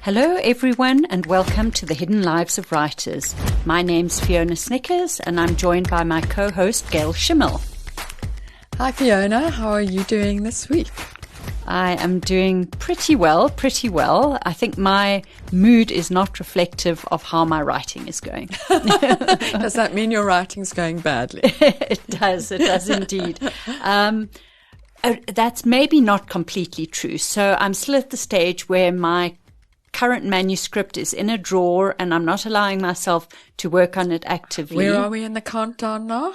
Hello everyone and welcome to the Hidden Lives of Writers. My name's Fiona Snyckers and I'm joined by my co-host Gail Schimmel. Hi Fiona, how are you doing this week? I am doing pretty well. I think my mood is not reflective of how my writing is going. Does that mean your writing's going badly? It does indeed. That's maybe not completely true. So I'm still at the stage where my current manuscript is in a drawer and I'm not allowing myself to work on it actively. Where are we in the countdown now?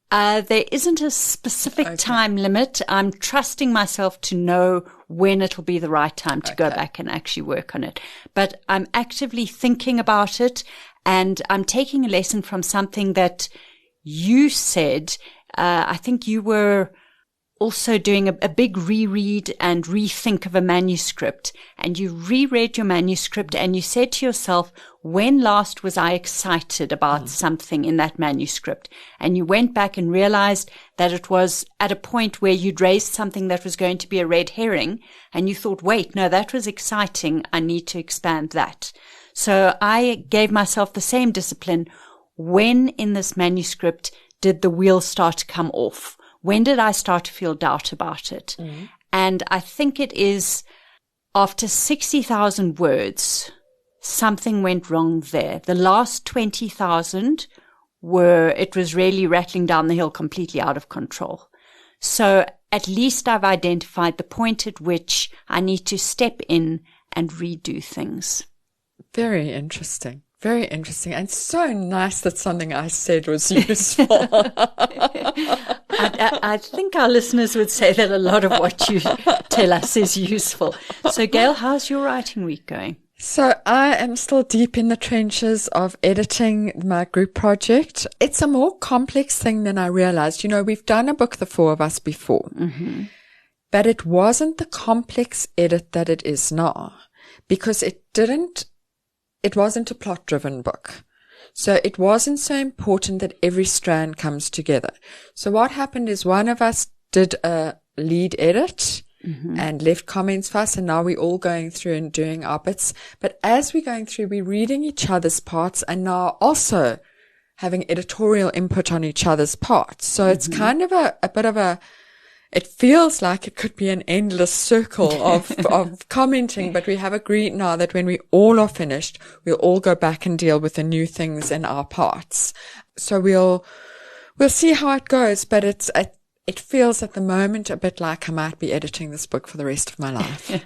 There isn't a specific time limit. I'm trusting myself to know when it'll be the right time to go back and actually work on it. But I'm actively thinking about it, and I'm taking a lesson from something that you said. I think you were also doing a big reread and rethink of a manuscript, and you reread your manuscript and you said to yourself, when last was I excited about something in that manuscript? And you went back and realized that it was at a point where you'd raised something that was going to be a red herring, and you thought, wait, no, that was exciting. I need to expand that. So I gave myself the same discipline. When in this manuscript did the wheel start to come off? When did I start to feel doubt about it? And I think it is after 60,000 words, something went wrong there. The last 20,000 it was really rattling down the hill completely out of control. So at least I've identified the point at which I need to step in and redo things. Very interesting. Very interesting. And so nice that something I said was useful. I think our listeners would say that a lot of what you tell us is useful. So, Gail, how's your writing week going? So I am still deep in the trenches of editing my group project. It's a more complex thing than I realized. You know, we've done a book, the four of us, before, but it wasn't the complex edit that it is now, because it wasn't a plot-driven book. So it wasn't so important that every strand comes together. So what happened is one of us did a lead edit and left comments for us, and now we're all going through and doing our bits. But as we're going through, we're reading each other's parts and now also having editorial input on each other's parts. So it's kind of a bit of it feels like it could be an endless circle of commenting, but we have agreed now that when we all are finished, we'll all go back and deal with the new things in our parts. So we'll see how it goes, but it feels at the moment a bit like I might be editing this book for the rest of my life.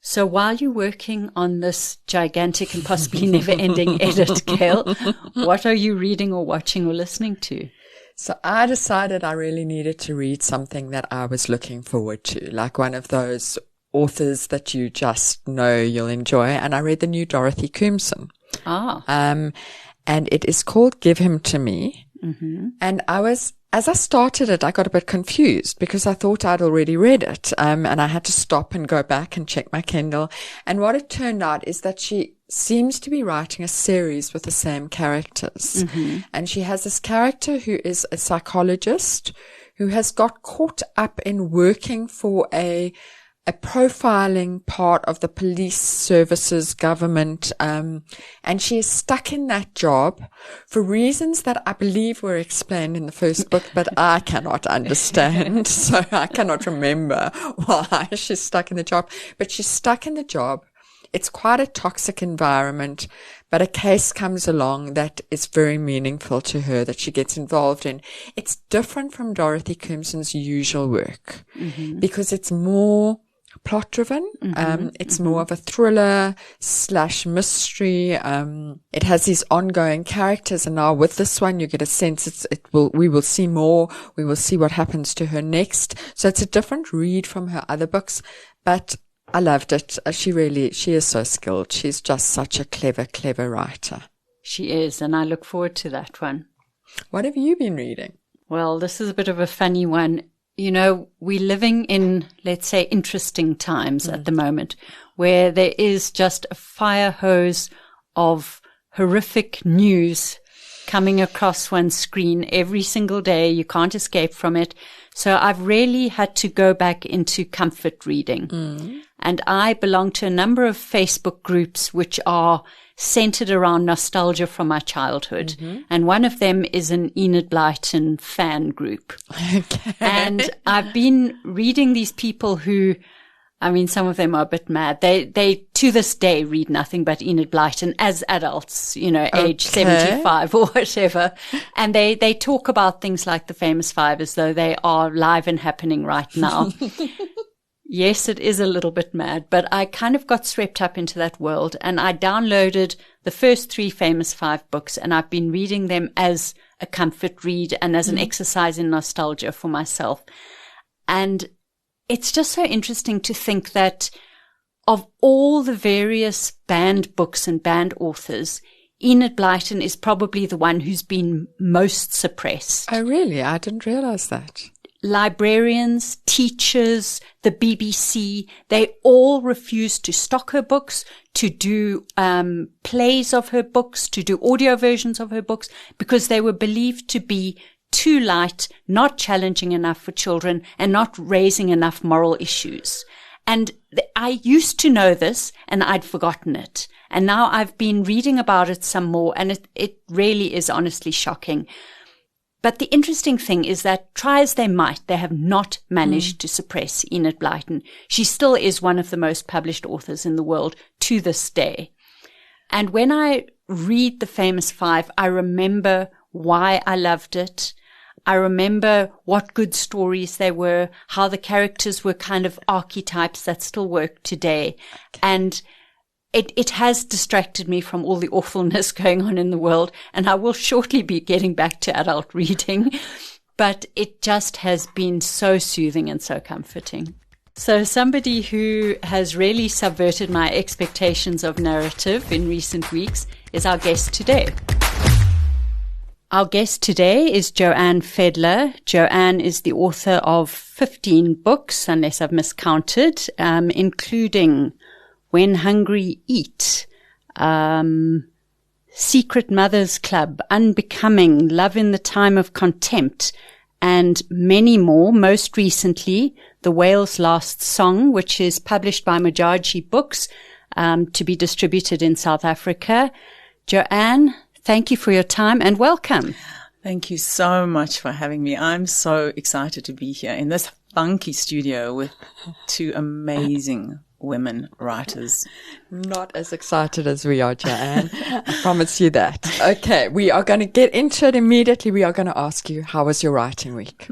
So while you're working on this gigantic and possibly never-ending edit, Gail, what are you reading or watching or listening to? So I decided I really needed to read something that I was looking forward to, like one of those authors that you just know you'll enjoy. And I read the new Dorothy Comson. And it is called Give Him to Me. And as I started it, I got a bit confused because I thought I'd already read it. And I had to stop and go back and check my Kindle. And what it turned out is that she seems to be writing a series with the same characters. And she has this character who is a psychologist who has got caught up in working for a profiling part of the police services government. And she is stuck in that job for reasons that I believe were explained in the first book, but I cannot understand. So I cannot remember why she's stuck in the job, but she's stuck in the job. It's quite a toxic environment, but a case comes along that is very meaningful to her that she gets involved in. It's different from Dorothy Comson's usual work because it's more plot-driven. It's more of a thriller / mystery. It has these ongoing characters, and now with this one, you get a sense we will see more. We will see what happens to her next. So it's a different read from her other books, but I loved it. She is so skilled. She's just such a clever writer. She is, and I look forward to that one. What have you been reading? Well, this is a bit of a funny one. You know, we're living in, let's say, interesting times at the moment, where there is just a fire hose of horrific news coming across one's screen every single day. You can't escape from it. So I've really had to go back into comfort reading. And I belong to a number of Facebook groups which are centered around nostalgia from my childhood. And one of them is an Enid Blyton fan group. Okay. And I've been reading these people who, I mean, some of them are a bit mad. They to this day read nothing but Enid Blyton as adults, you know, age 75 or whatever. And they talk about things like the Famous Five as though they are live and happening right now. Yes, it is a little bit mad, but I kind of got swept up into that world, and I downloaded the first 3 Famous Five books, and I've been reading them as a comfort read and as an exercise in nostalgia for myself. And it's just so interesting to think that of all the various banned books and banned authors, Enid Blyton is probably the one who's been most suppressed. Oh, really? I didn't realize that. Librarians, teachers, the BBC, they all refused to stock her books, to do plays of her books, to do audio versions of her books, because they were believed to be too light, not challenging enough for children, and not raising enough moral issues. And I used to know this, and I'd forgotten it. And now I've been reading about it some more, and it really is honestly shocking. But the interesting thing is that, try as they might, they have not managed to suppress Enid Blyton. She still is one of the most published authors in the world to this day. And when I read The Famous Five, I remember why I loved it. I remember what good stories they were, how the characters were kind of archetypes that still work today. And it has distracted me from all the awfulness going on in the world, and I will shortly be getting back to adult reading, but it just has been so soothing and so comforting. So somebody who has really subverted my expectations of narrative in recent weeks is our guest today. Our guest today is Joanne Fedler. Joanne is the author of 15 books, unless I've miscounted, including When Hungry Eat, Secret Mothers Club, Unbecoming, Love in the Time of Contempt, and many more. Most recently, The Whale's Last Song, which is published by Majaji Books, to be distributed in South Africa. Joanne, thank you for your time and welcome. Thank you so much for having me. I'm so excited to be here in this funky studio with 2 amazing women writers. Not as excited as we are, Joanne. I promise you that. Okay, we are going to get into it immediately. We are going to ask you, how was your writing week?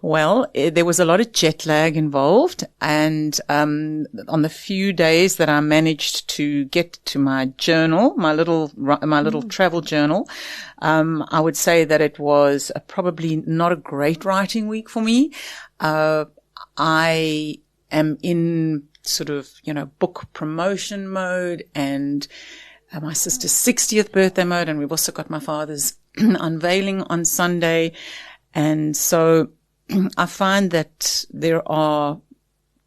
Well, there was a lot of jet lag involved, and on the few days that I managed to get to my journal, my little travel journal, I would say that it was probably not a great writing week for me. I am in sort of, book promotion mode and my sister's 60th birthday mode. And we've also got my father's unveiling on Sunday. And so I find that there are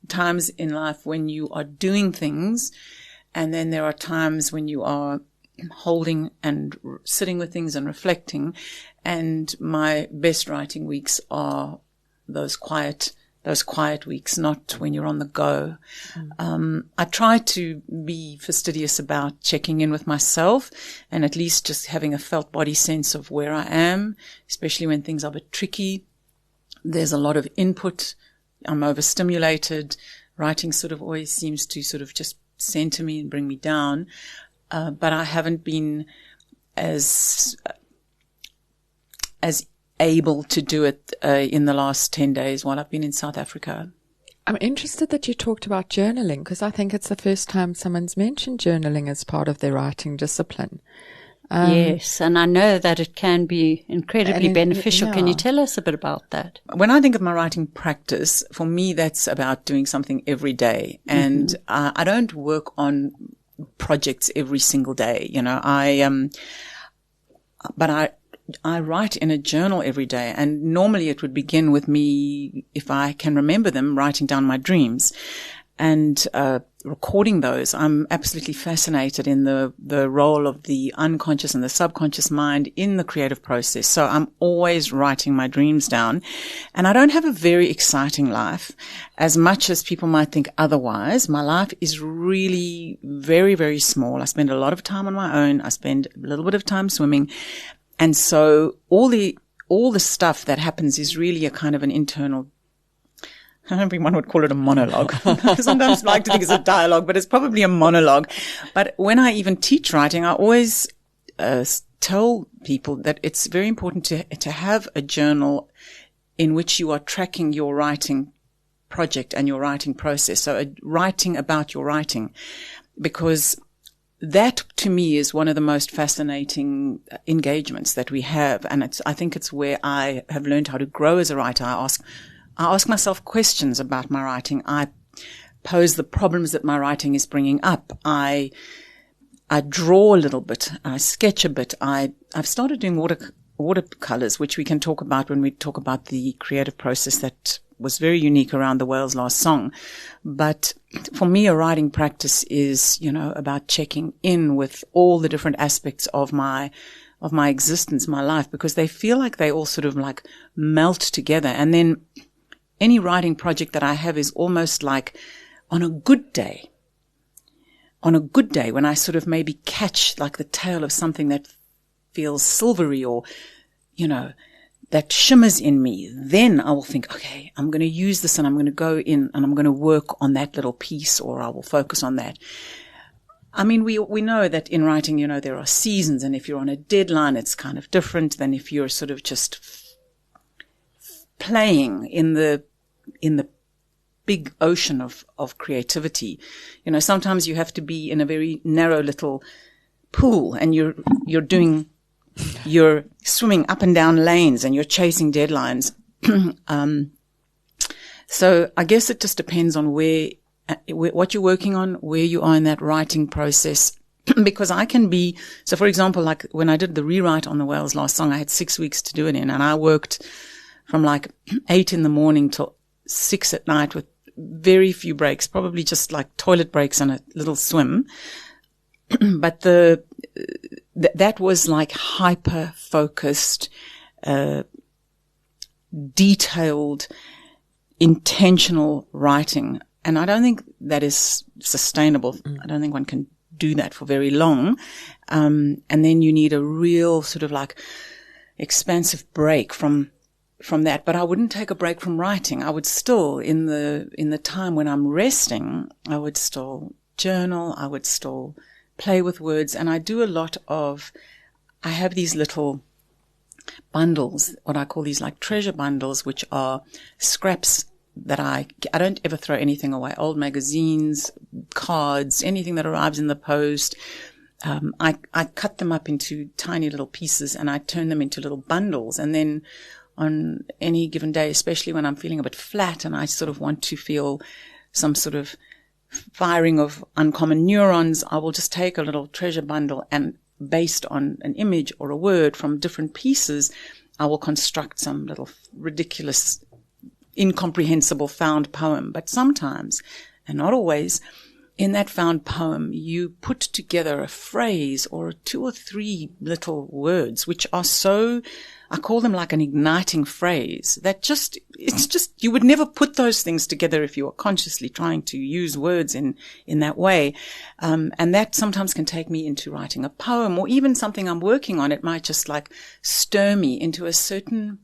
times in life when you are doing things, and then there are times when you are holding and sitting with things and reflecting. And my best writing weeks are those quiet weeks, not when you're on the go. I try to be fastidious about checking in with myself and at least just having a felt body sense of where I am, especially when things are a bit tricky. There's a lot of input. I'm overstimulated. Writing sort of always seems to sort of just center me and bring me down. But I haven't been as able to do it in the last 10 days while I've been in South Africa. I'm interested that you talked about journaling, because I think it's the first time someone's mentioned journaling as part of their writing discipline. Yes, and I know that it can be incredibly beneficial. Yeah. Can you tell us a bit about that? When I think of my writing practice, for me, that's about doing something every day. And I don't work on projects every single day, but I write in a journal every day, and normally it would begin with me, if I can remember them, writing down my dreams. And recording those, I'm absolutely fascinated in the role of the unconscious and the subconscious mind in the creative process. So I'm always writing my dreams down, and I don't have a very exciting life as much as people might think otherwise. My life is really very, very small. I spend a lot of time on my own. I spend a little bit of time swimming. And so all the stuff that happens is really a kind of an internal, I don't think one would call it a monologue. Sometimes I like to think it's a dialogue, but it's probably a monologue. But when I even teach writing, I always tell people that it's very important to have a journal in which you are tracking your writing project and your writing process. So writing about your writing, because that to me is one of the most fascinating engagements that we have. And I think it's where I have learned how to grow as a writer. I ask myself questions about my writing. I pose the problems that my writing is bringing up. I draw a little bit. I sketch a bit. I've started doing watercolors, which we can talk about when we talk about the creative process that was very unique around the Whale's Last Song. But for me, a writing practice is, about checking in with all the different aspects of my existence, my life, because they feel like they all sort of like melt together. And then any writing project that I have is almost like on a good day when I sort of maybe catch like the tail of something that feels silvery or, that shimmers in me, then I will think, okay, I'm going to use this and I'm going to go in and I'm going to work on that little piece, or I will focus on that. I mean, we know that in writing, there are seasons, and if you're on a deadline, it's kind of different than if you're sort of just playing in the big ocean of creativity. Sometimes you have to be in a very narrow little pool, and you're swimming up and down lanes and you're chasing deadlines. So I guess it just depends on what you're working on, where you are in that writing process. Because I can be, so for example, like when I did the rewrite on the Whale's Last Song, I had 6 weeks to do it in, and I worked from like 8 in till 6 at night with very few breaks, probably just like toilet breaks and a little swim. But that was like hyper focused, detailed, intentional writing. And I don't think that is sustainable. I don't think one can do that for very long. And then you need a real sort of like expansive break from that. But I wouldn't take a break from writing. I would still, in the time when I'm resting, I would still journal. I would still play with words. And I do a lot I have these little bundles, what I call these like treasure bundles, which are scraps that I don't ever throw anything away. Old magazines, cards, anything that arrives in the post. I cut them up into tiny little pieces and I turn them into little bundles. And then on any given day, especially when I'm feeling a bit flat and I sort of want to feel some sort of firing of uncommon neurons, I will just take a little treasure bundle and based on an image or a word from different pieces, I will construct some little ridiculous, incomprehensible found poem. But sometimes, and not always, in that found poem, you put together a phrase or 2 or 3 little words, which are so, I call them like an igniting phrase that you would never put those things together if you were consciously trying to use words in that way. And that sometimes can take me into writing a poem or even something I'm working on. It might just like stir me into a certain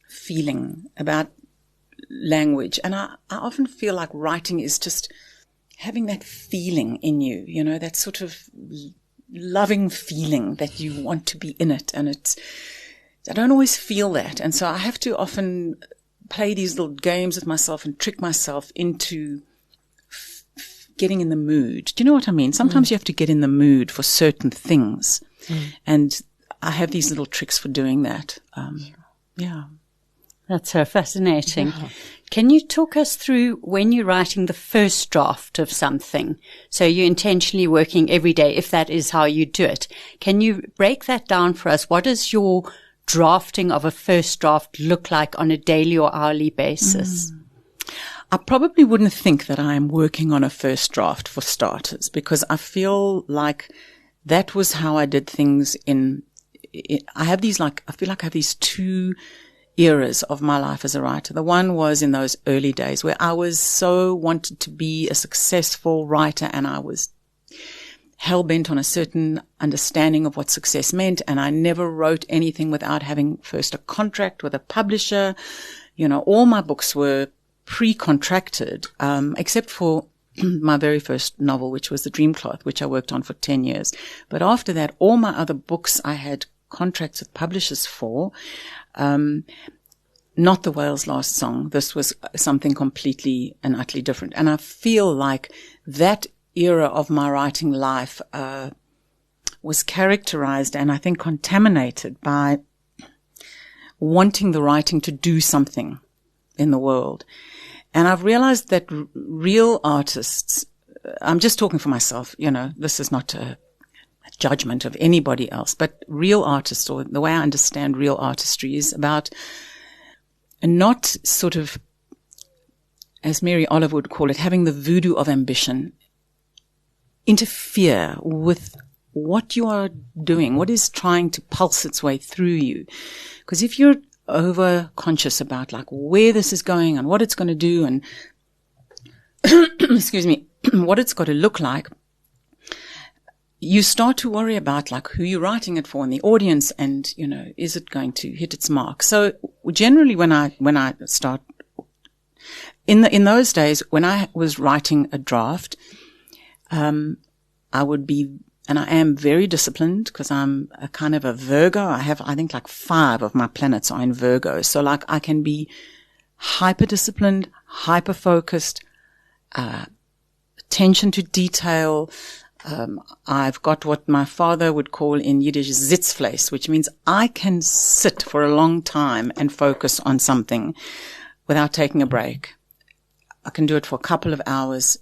feeling about language. And I often feel like writing is just having that feeling in you, that sort of loving feeling that you want to be in it. And I don't always feel that. And so I have to often play these little games with myself and trick myself into getting in the mood. Do you know what I mean? Sometimes you have to get in the mood for certain things. And I have these little tricks for doing that. Yeah. That's so fascinating. Yeah. Can you talk us through when you're writing the first draft of something? So you're intentionally working every day, if that is how you do it. Can you break that down for us? What does your drafting of a first draft look like on a daily or hourly basis? I probably wouldn't think that I am working on a first draft for starters, because I feel like that was how I did things I feel like I have these two eras of my life as a writer. The one was in those early days where I was so wanted to be a successful writer, and I was hell-bent on a certain understanding of what success meant, and I never wrote anything without having first a contract with a publisher. You know, all my books were pre-contracted, except for my very first novel, which was The Dreamcloth, which I worked on for 10 years. But after that, all my other books I had contracts with publishers for, not The Whale's Last Song. This was something completely and utterly different. And I feel like that era of my writing life was characterized and I think contaminated by wanting the writing to do something in the world. And I've realized that real artists, I'm just talking for myself, you know, this is not a judgment of anybody else, but real artists, or the way I understand real artistry, is about not sort of, as Mary Oliver would call it, having the voodoo of ambition interfere with what you are doing, what is trying to pulse its way through you. Because if you're over conscious about like where this is going and what it's going to do and excuse me, what it's got to look like, you start to worry about like who you're writing it for and the audience, and you know, is it going to hit its mark? So generally when I start in those days when I was writing a draft, I would be, and I am very disciplined because I'm a kind of a Virgo. I think like 5 of my planets are in Virgo. So like I can be hyper disciplined, hyper focused, attention to detail. I've got what my father would call in Yiddish Sitzfleisch, which means I can sit for a long time and focus on something without taking a break. I can do it for a couple of hours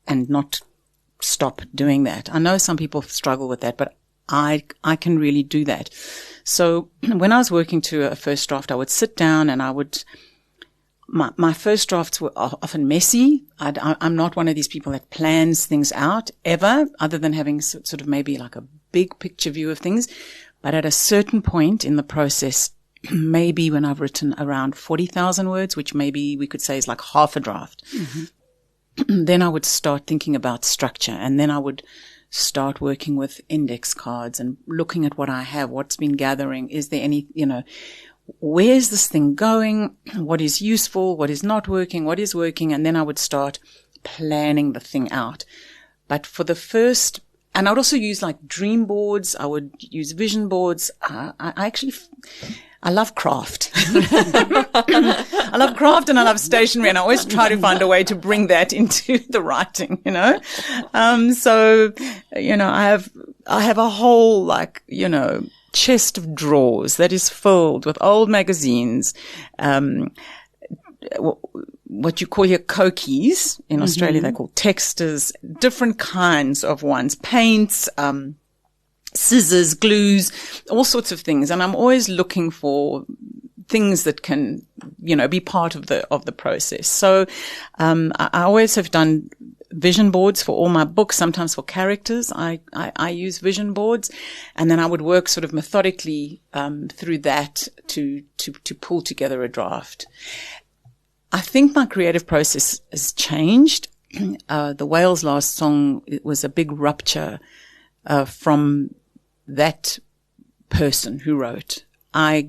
and not stop doing that. I know some people struggle with that, but I can really do that. So when I was working to a first draft, I would sit down and I would, my first drafts were often messy. I'm not one of these people that plans things out ever, other than having sort of maybe like a big picture view of things. But at a certain point in the process, maybe when I've written around 40,000 words, which maybe we could say is like half a draft, then I would start thinking about structure, and then I would start working with index cards and looking at what I have, what's been gathering. Is there any, you know, where's this thing going? What is useful? What is not working? What is working? And then I would start planning the thing out. But for the first, and I would also use like dream boards. I would use vision boards. I love craft. I love craft and I love stationery, and I always try to find a way to bring that into the writing, you know. So, you know, I have a whole like, you know, chest of drawers that is filled with old magazines, what you call here cokies. In Australia, they're called texters, different kinds of ones, paints, scissors, glues, all sorts of things. And I'm always looking for things that can, you know, be part of the process. So, I always have done vision boards for all my books, sometimes for characters. I use vision boards, and then I would work sort of methodically, through that to pull together a draft. I think my creative process has changed. The Whale's Last Song, it was a big rupture, from that person who wrote. I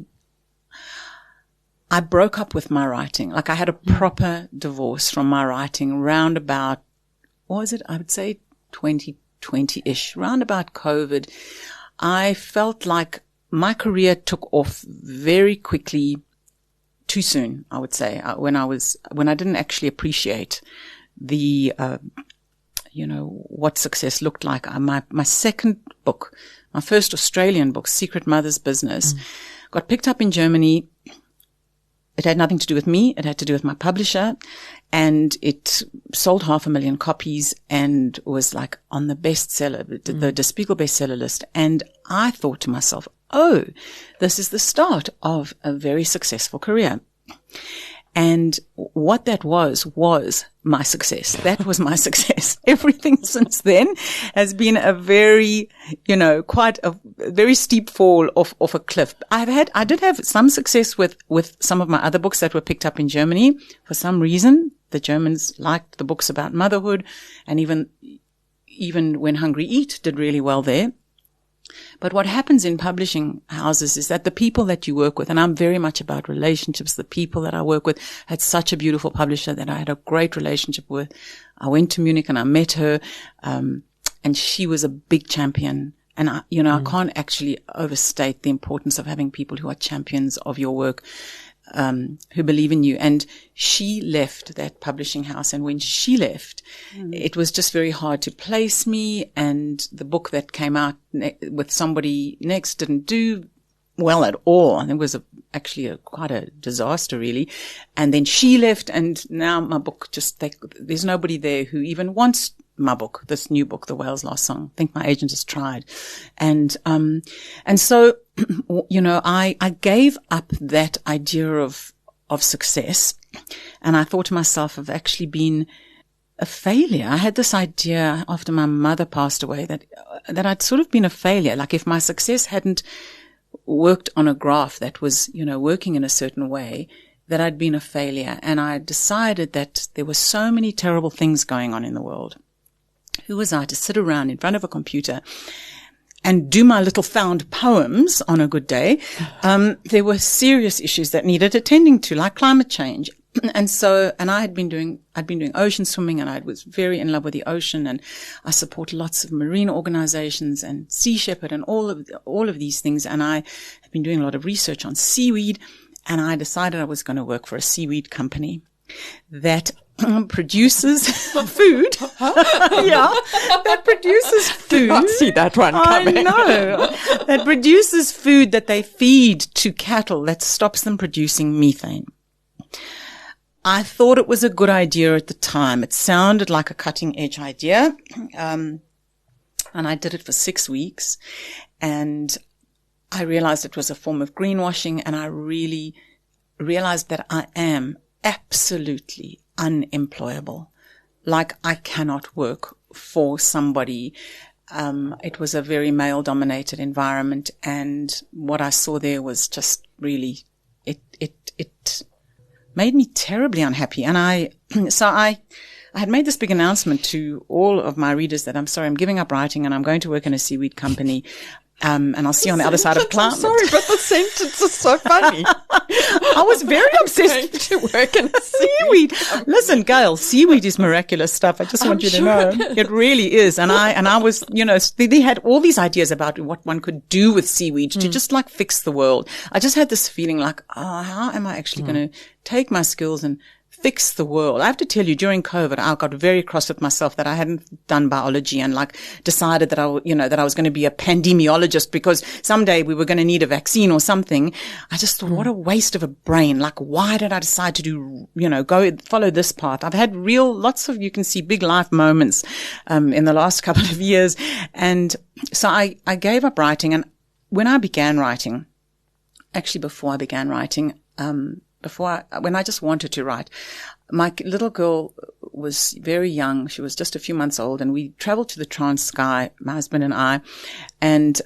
broke up with my writing. Like I had a proper divorce from my writing round about, what was it? I would say 2020-ish, round about COVID. I felt like my career took off very quickly, too soon, I would say, when I didn't actually appreciate the, you know, what success looked like. My second book, my first Australian book, Secret Mother's Business, got picked up in Germany. It had nothing to do with me. It had to do with my publisher, and it sold 500,000 copies and was like on the bestseller, the Der Spiegel bestseller list. And I thought to myself, oh, this is the start of a very successful career. And what that was my success. That was my success. Everything since then has been a very, quite a very steep fall off a cliff. I did have some success with some of my other books that were picked up in Germany. For some reason, the Germans liked the books about motherhood, and even When Hungry Eat did really well there. But what happens in publishing houses is that the people that you work with, and I'm very much about relationships, the people that I work with, had such a beautiful publisher that I had a great relationship with. I went to Munich and I met her, and she was a big champion. And I can't actually overstate the importance of having people who are champions of your work, who believe in you. And she left that publishing house. And when she left, it was just very hard to place me. And the book that came out with somebody next didn't do well at all. And it was actually quite a disaster, really. And then she left, and now my book there's nobody there who even wants my book, this new book, The Whale's Last Song. I think my agent has tried. And so, I gave up that idea of success, and I thought to myself, I've actually been a failure. I had this idea after my mother passed away that I'd sort of been a failure. Like if my success hadn't worked on a graph that was, working in a certain way, that I'd been a failure. And I decided that there were so many terrible things going on in the world. Who was I to sit around in front of a computer and do my little found poems on a good day? There were serious issues that needed attending to, like climate change. And I'd been doing ocean swimming, and I was very in love with the ocean, and I support lots of marine organizations and Sea Shepherd and all of these things. And I had been doing a lot of research on seaweed, and I decided I was going to work for a seaweed company that produces food. That produces food. Did not see that one coming. I know. That produces food that they feed to cattle that stops them producing methane. I thought it was a good idea at the time. It sounded like a cutting edge idea. And I did it for 6 weeks, and I realized it was a form of greenwashing, and I really realized that I am absolutely unemployable. Like, I cannot work for somebody. It was a very male-dominated environment, and what I saw there was just really, it made me terribly unhappy. And I had made this big announcement to all of my readers that I'm giving up writing, and I'm going to work in a seaweed company. And I'll see you on the other side of climate. I'm sorry, but the sentence is so funny. I was very obsessed to work in seaweed. Listen, Gail, seaweed is miraculous stuff. I just want you to know. It really is. And I was, they had all these ideas about what one could do with seaweed to just like fix the world. I just had this feeling like, how am I actually going to take my skills and fix the world? I have to tell you, during COVID, I got very cross with myself that I hadn't done biology and decided that I was going to be a pandemiologist because someday we were going to need a vaccine or something. I just thought, what a waste of a brain. Like, why did I decide to do, go follow this path? I've had lots of, you can see big life moments, in the last couple of years. And so I gave up writing. And when I began writing, actually before I began writing, when I just wanted to write, my little girl was very young. She was just a few months old, and we traveled to the Transkei, my husband and I, and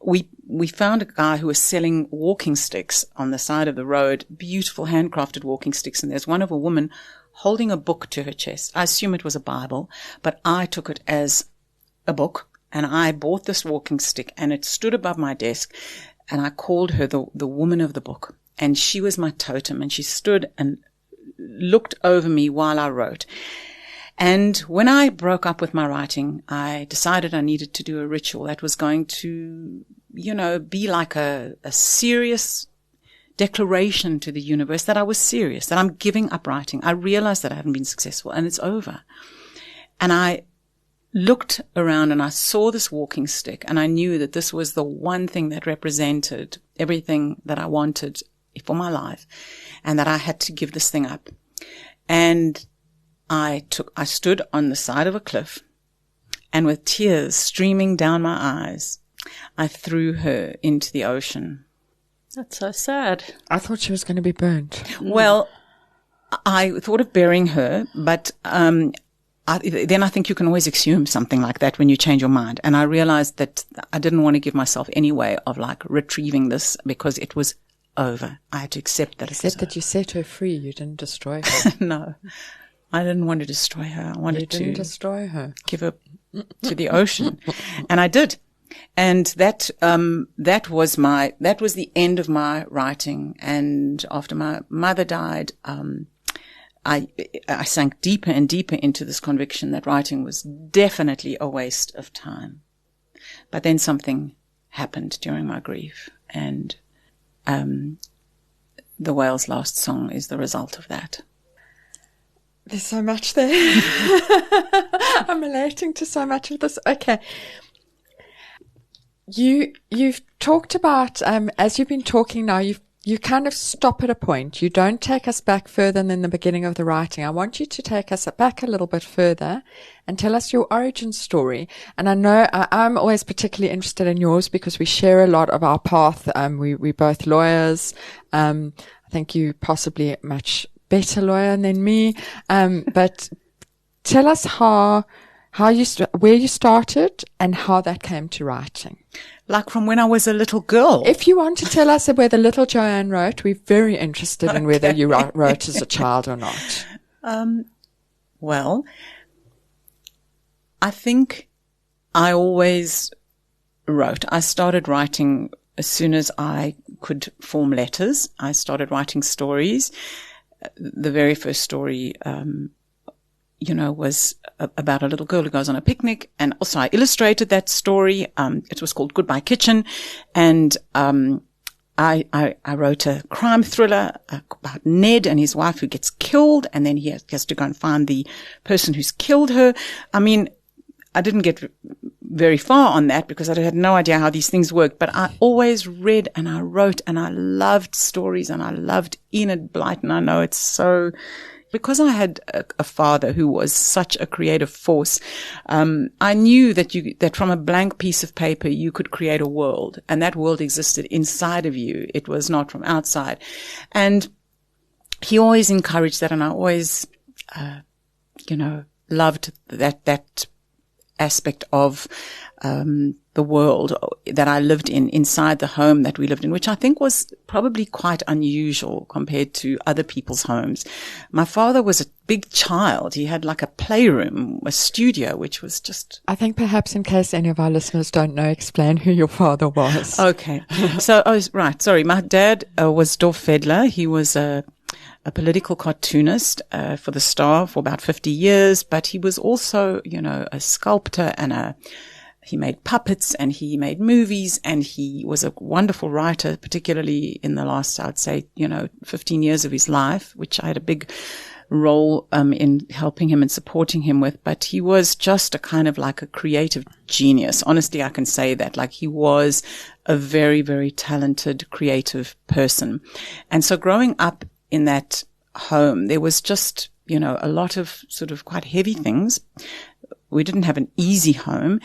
we found a guy who was selling walking sticks on the side of the road, beautiful handcrafted walking sticks, and there's one of a woman holding a book to her chest. I assume it was a Bible, but I took it as a book, and I bought this walking stick, and it stood above my desk, and I called her the woman of the book. And she was my totem, and she stood and looked over me while I wrote. And when I broke up with my writing, I decided I needed to do a ritual that was going to, be like a serious declaration to the universe that I was serious, that I'm giving up writing. I realized that I hadn't been successful, and it's over. And I looked around and I saw this walking stick, and I knew that this was the one thing that represented everything that I wanted for my life, and that I had to give this thing up. And I stood on the side of a cliff, and with tears streaming down my eyes, I threw her into the ocean. That's so sad. I thought she was going to be burnt. Well, I thought of burying her, but then I think you can always assume something like that when you change your mind. And I realized that I didn't want to give myself any way of like retrieving this because it was over. I had to accept that. Except that you set her free. You didn't destroy her. No, I didn't want to destroy her. I wanted to destroy her. Give her to the ocean, and I did. And that was the end of my writing. And after my mother died, I sank deeper and deeper into this conviction that writing was definitely a waste of time. But then something happened during my grief, and The Whale's Last Song is the result of that. There's so much there. I'm relating to so much of this. Okay. You've talked about, as you've been talking now, you kind of stop at a point. You don't take us back further than the beginning of the writing. I want you to take us back a little bit further and tell us your origin story. And I know I'm always particularly interested in yours because we share a lot of our path. We're both lawyers. I think you possibly a much better lawyer than me. But tell us where you started and how that came to writing. Like from when I was a little girl. If you want to tell us where the little Joanne wrote, we're very interested in whether you wrote as a child or not. Well, I think I always wrote. I started writing as soon as I could form letters. I started writing stories. The very first story, was about a little girl who goes on a picnic. And also I illustrated that story. It was called Goodbye Kitchen. And, I wrote a crime thriller about Ned and his wife who gets killed. And then he has to go and find the person who's killed her. I mean, I didn't get very far on that because I had no idea how these things worked, but I always read and I wrote and I loved stories and I loved Enid Blyton. I know it's so, because I had a father who was such a creative force, I knew that from a blank piece of paper, you could create a world, and that world existed inside of you. It was not from outside. And he always encouraged that, and I always, loved that aspect of the world that I lived inside the home that we lived in, which I think was probably quite unusual compared to other people's homes. My father was a big child. He had like a playroom, a studio, which was just... I think perhaps in case any of our listeners don't know, explain who your father was. Okay. So, right. Sorry. My dad was Dorf Fedler. He was a political cartoonist for the Star for about 50 years, but he was also, a sculptor and he made puppets and he made movies, and he was a wonderful writer, particularly in the last, I'd say, 15 years of his life, which I had a big role in helping him and supporting him with. But he was just a kind of like a creative genius. Honestly, I can say that. Like, he was a very, very talented, creative person. And so growing up in that home, there was just, a lot of sort of quite heavy things. We didn't have an easy home,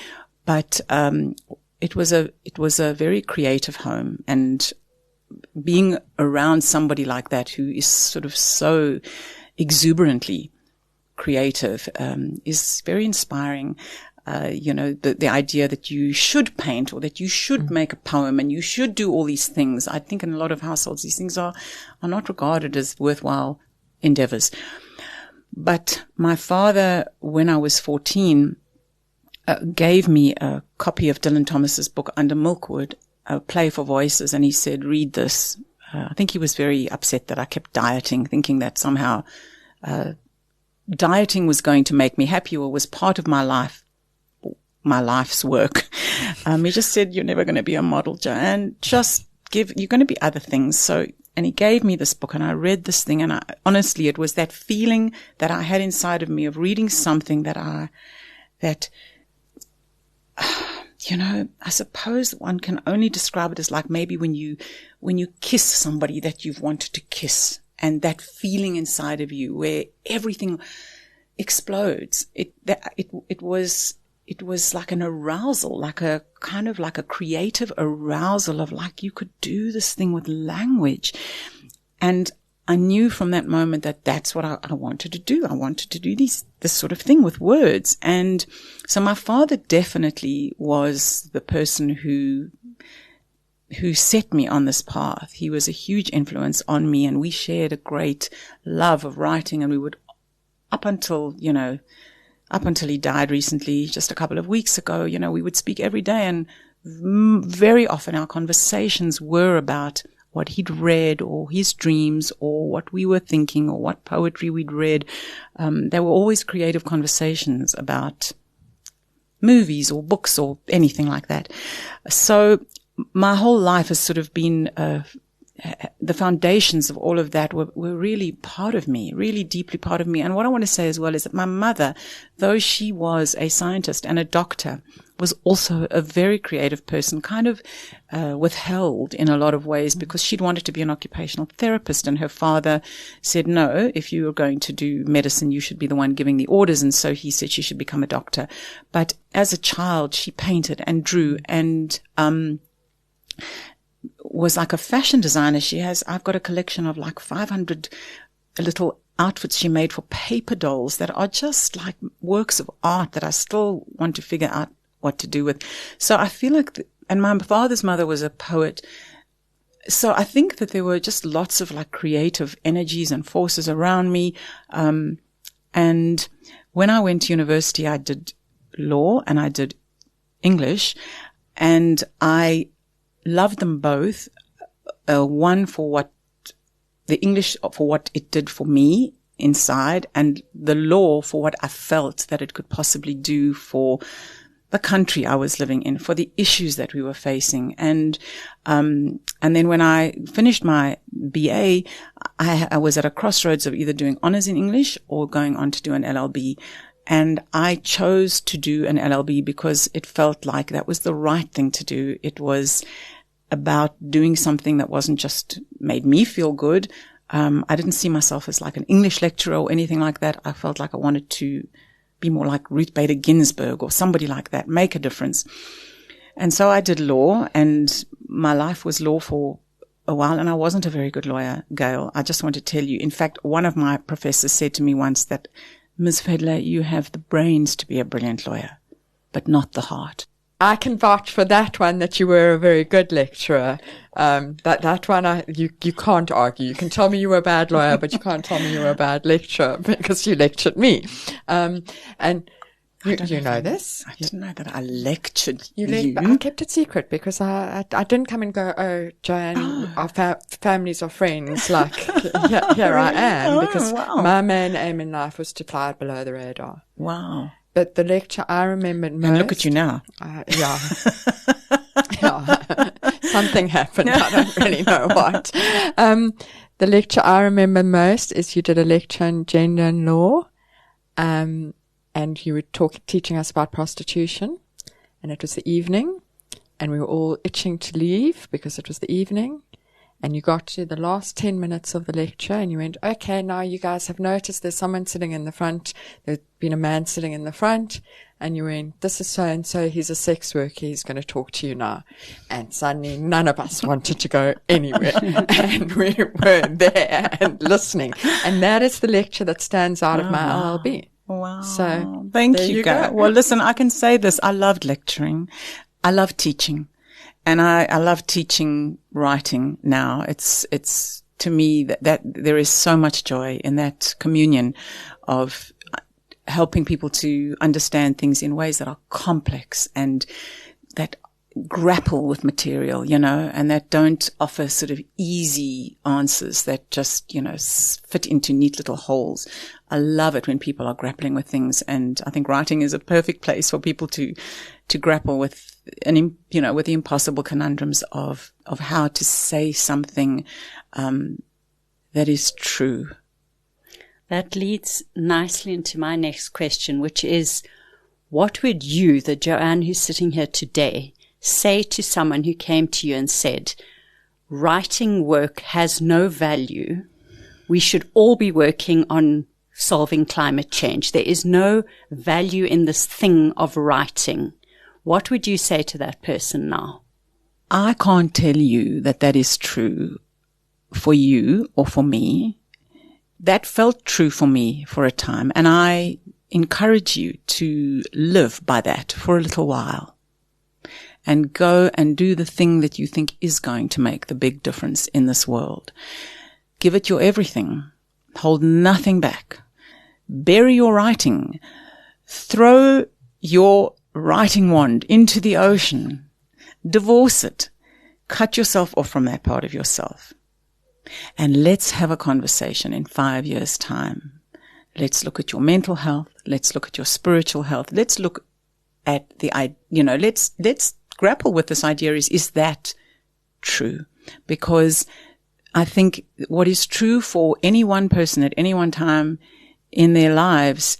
but it was a very creative home. And being around somebody like that who is sort of so exuberantly creative is very inspiring. The idea that you should paint or that you should make a poem and you should do all these things. I think in a lot of households, these things are not regarded as worthwhile endeavors. But my father, when I was 14, gave me a copy of Dylan Thomas's book, Under Milkwood, a play for voices. And he said, read this. I think he was very upset that I kept dieting, thinking that somehow, dieting was going to make me happy or was part of my life. My life's work. He just said, you're never going to be a model, Joanne. You're going to be other things. So, and he gave me this book and I read this thing, and honestly, it was that feeling that I had inside of me of reading something I suppose one can only describe it as like maybe when you kiss somebody that you've wanted to kiss, and that feeling inside of you where everything explodes. It was it was like an arousal, like a kind of like a creative arousal of like, you could do this thing with language. And I knew from that moment that that's what I wanted to do. I wanted to do this sort of thing with words. And so my father definitely was the person who set me on this path. He was a huge influence on me, and we shared a great love of writing, and we would, up until he died recently, just a couple of weeks ago, we would speak every day, and very often our conversations were about what he'd read or his dreams or what we were thinking or what poetry we'd read. There were always creative conversations about movies or books or anything like that. So my whole life has sort of been, the foundations of all of that were really part of me, really deeply part of me. And what I want to say as well is that my mother, though she was a scientist and a doctor, was also a very creative person, kind of withheld in a lot of ways because she'd wanted to be an occupational therapist, and her father said, no, if you are going to do medicine, you should be the one giving the orders. And so he said she should become a doctor. But as a child, she painted and drew and was like a fashion designer. I've got a collection of like 500 little outfits she made for paper dolls that are just like works of art that I still want to figure out what to do with. So I feel like, and my father's mother was a poet. So I think that there were just lots of like creative energies and forces around me. And when I went to university, I did law and I did English, and I loved them both. One for what the English, for what it did for me inside, and the law for what I felt that it could possibly do for the country I was living in, for the issues that we were facing. And then when I finished my BA, I was at a crossroads of either doing honors in English or going on to do an LLB. And I chose to do an LLB because it felt like that was the right thing to do. It was about doing something that wasn't just made me feel good. I didn't see myself as like an English lecturer or anything like that. I felt like I wanted to be more like Ruth Bader Ginsburg or somebody like that, make a difference. And so I did law, and my life was law for a while, and I wasn't a very good lawyer, Gail. I just want to tell you. In fact, one of my professors said to me once that, Ms. Fedler, you have the brains to be a brilliant lawyer, but not the heart. I can vouch for that one, that you were a very good lecturer. That one, you can't argue. You can tell me you were a bad lawyer, but you can't tell me you were a bad lecturer because you lectured me. And you know this. I didn't know that I lectured you. But I kept it secret because I didn't come and go, oh, Joanne, our families are friends. Like, here I am. Because my main aim in life was to fly below the radar. Wow. But the lecture I remembered most. And look at you now. Yeah. Something happened. I don't really know what. The lecture I remember most is you did a lecture on gender and law. And you were teaching us about prostitution. And it was the evening. And we were all itching to leave because it was the evening. And you got to the last 10 minutes of the lecture and you went, okay, now you guys have noticed there's someone sitting in the front. There's been a man sitting in the front. And you went, this is so-and-so. He's a sex worker. He's going to talk to you now. And suddenly none of us wanted to go anywhere. And we were there and listening. And that is the lecture that stands out of my LLB. Wow. So thank you, Gail. Well, listen, I can say this. I loved lecturing. I love teaching. And I love teaching writing now. It's to me that there is so much joy in that communion of helping people to understand things in ways that are complex and that grapple with material, and that don't offer sort of easy answers that just, fit into neat little holes. I love it when people are grappling with things. And I think writing is a perfect place for people to grapple with with the impossible conundrums of how to say something, that is true. That leads nicely into my next question, which is, what would you, the Joanne who's sitting here today, say to someone who came to you and said, writing work has no value. We should all be working on solving climate change. There is no value in this thing of writing. What would you say to that person now? I can't tell you that that is true for you or for me. That felt true for me for a time, and I encourage you to live by that for a little while and go and do the thing that you think is going to make the big difference in this world. Give it your everything. Hold nothing back. Bury your writing. Throw your writing wand into the ocean. Divorce it. Cut yourself off from that part of yourself. And let's have a conversation in 5 years' time. Let's look at your mental health. Let's look at your spiritual health. Let's look at let's grapple with this idea is that true? Because I think what is true for any one person at any one time in their lives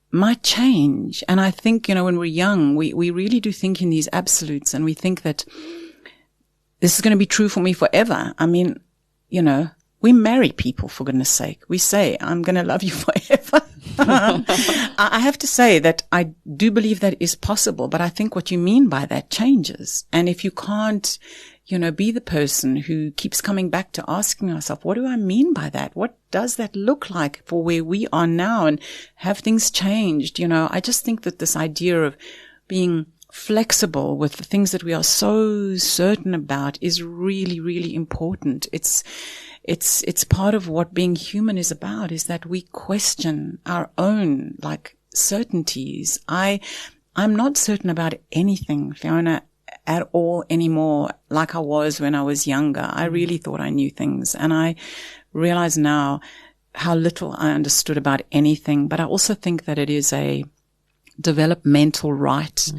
might change. And I think, when we're young, we really do think in these absolutes, and we think that this is going to be true for me forever. I mean, we marry people, for goodness sake. We say, I'm going to love you forever. I have to say that I do believe that is possible, but I think what you mean by that changes. And if you can't, be the person who keeps coming back to asking yourself, what do I mean by that? What does that look like for where we are now? And have things changed? I just think that this idea of being flexible with the things that we are so certain about is really, really important. It's part of what being human is about, is that we question our own, certainties. I'm not certain about anything, Fiona, at all anymore, like I was when I was younger. I really thought I knew things, and I realize now how little I understood about anything. But I also think that it is a developmental right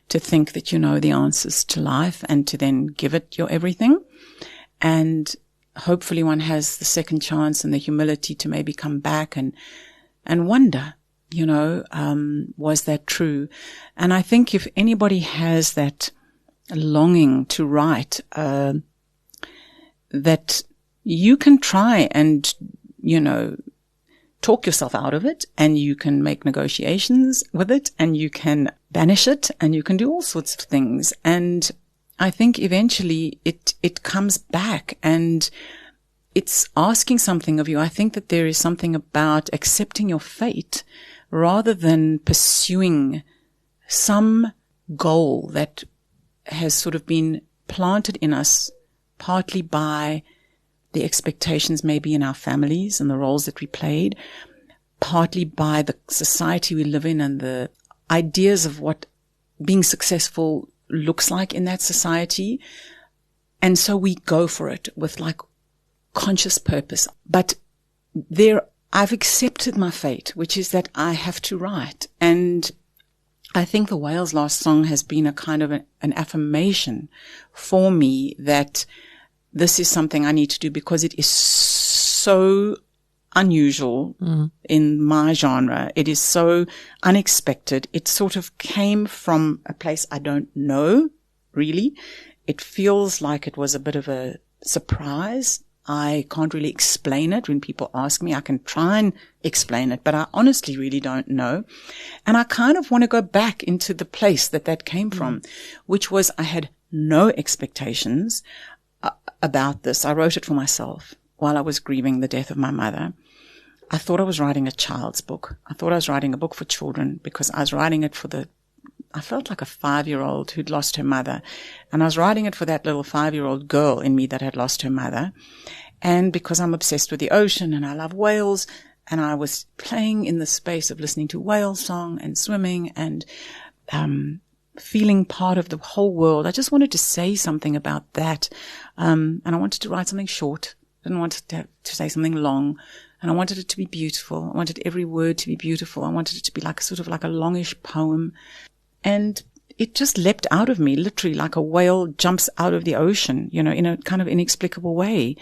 to think that you know the answers to life and to then give it your everything. And hopefully one has the second chance and the humility to maybe come back and wonder, was that true? And I think if anybody has that longing to write, that you can try and, talk yourself out of it, and you can make negotiations with it, and you can banish it, and you can do all sorts of things. And I think eventually it comes back, and it's asking something of you. I think that there is something about accepting your fate rather than pursuing some goal that has sort of been planted in us, partly by the expectations maybe in our families and the roles that we played, partly by the society we live in and the ideas of what being successful looks like in that society. And so we go for it with conscious purpose. But I've accepted my fate, which is that I have to write. And I think the Whale's Last Song has been a kind of an affirmation for me that this is something I need to do, because it is so unusual in my genre. It is so unexpected. It sort of came from a place I don't know, really. It feels like it was a bit of a surprise. I can't really explain it. When people ask me, I can try and explain it, but I honestly really don't know. And I kind of want to go back into the place that came from, which was I had no expectations about this. I wrote it for myself while I was grieving the death of my mother. I thought I was writing a child's book. I thought I was writing a book for children, because I was writing it I felt like a 5-year-old who'd lost her mother. And I was writing it for that little 5-year-old girl in me that had lost her mother. And because I'm obsessed with the ocean and I love whales, and I was playing in the space of listening to whale song and swimming and feeling part of the whole world, I just wanted to say something about that. And I wanted to write something short. I didn't want to say something long. And I wanted it to be beautiful. I wanted every word to be beautiful. I wanted it to be sort of a longish poem. And it just leapt out of me, literally like a whale jumps out of the ocean, in a kind of inexplicable way.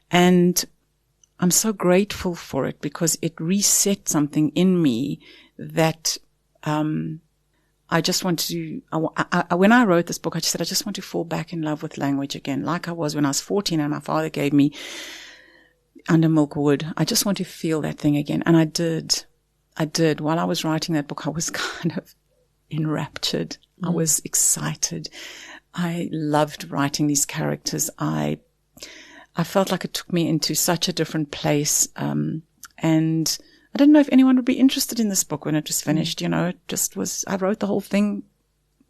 And I'm so grateful for it, because it reset something in me that I just want to, when I wrote this book, I just said, I just want to fall back in love with language again, like I was when I was 14 and my father gave me under Milkwood. I just want to feel that thing again. And I did. While I was writing that book, I was kind of enraptured. I was excited. I loved writing these characters. I felt like it took me into such a different place. And I didn't know if anyone would be interested in this book when it was finished. It just was, I wrote the whole thing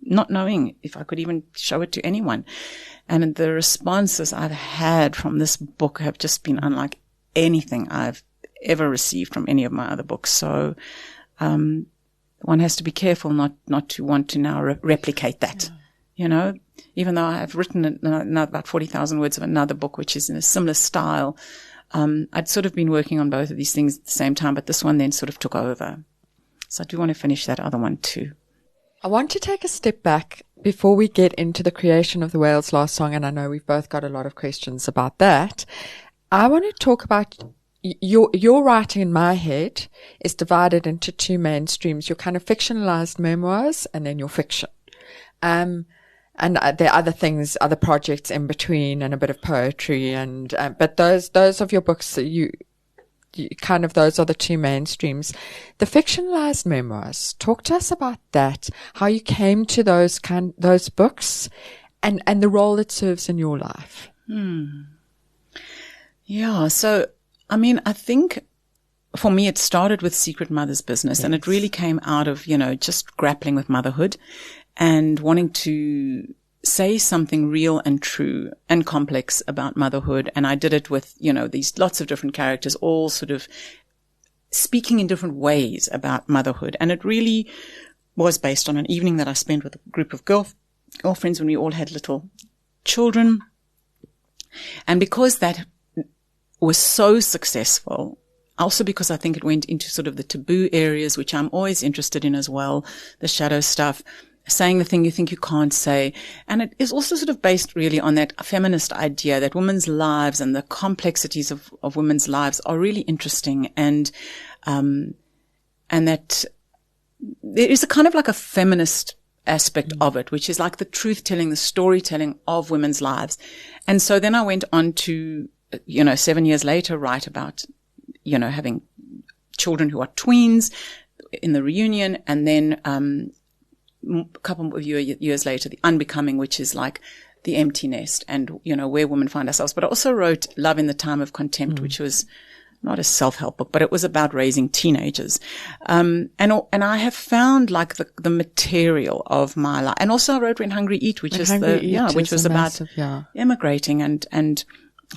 not knowing if I could even show it to anyone. And the responses I've had from this book have just been unlike anything I've ever received from any of my other books. So, one has to be careful not to want to now replicate that, even though I have written about 40,000 words of another book, which is in a similar style. I'd sort of been working on both of these things at the same time, but this one then sort of took over. So I do want to finish that other one too. I want to take a step back before we get into the creation of the Whale's Last Song, and I know we've both got a lot of questions about that. I want to talk about your writing in my head is divided into two main streams, your kind of fictionalized memoirs and then your fiction. And there are other things, other projects in between and a bit of poetry but those of your books that you kind of, those are the two mainstreams. The fictionalized memoirs, talk to us about that, how you came to those books and the role it serves in your life. Yeah. So, I think for me, it started with Secret Mother's Business. Yes. And it really came out of, just grappling with motherhood and wanting to say something real and true and complex about motherhood. And I did it with, these lots of different characters, all sort of speaking in different ways about motherhood. And it really was based on an evening that I spent with a group of girlfriends when we all had little children. And because that was so successful, also because I think it went into sort of the taboo areas, which I'm always interested in as well, the shadow stuff, saying the thing you think you can't say. And it is also sort of based really on that feminist idea that women's lives and the complexities of women's lives are really interesting. And that there is a kind of like a feminist aspect of it, which is like the truth-telling, the storytelling of women's lives. And so then I went on to, 7 years later, write about, having children who are tweens in the reunion. And then, a couple of years later, the Unbecoming, which is like the empty nest and, where women find ourselves. But I also wrote Love in the Time of Contempt, which was not a self-help book, but it was about raising teenagers. And I have found like the material of my life. And also I wrote When Hungry Eat, which was about emigrating and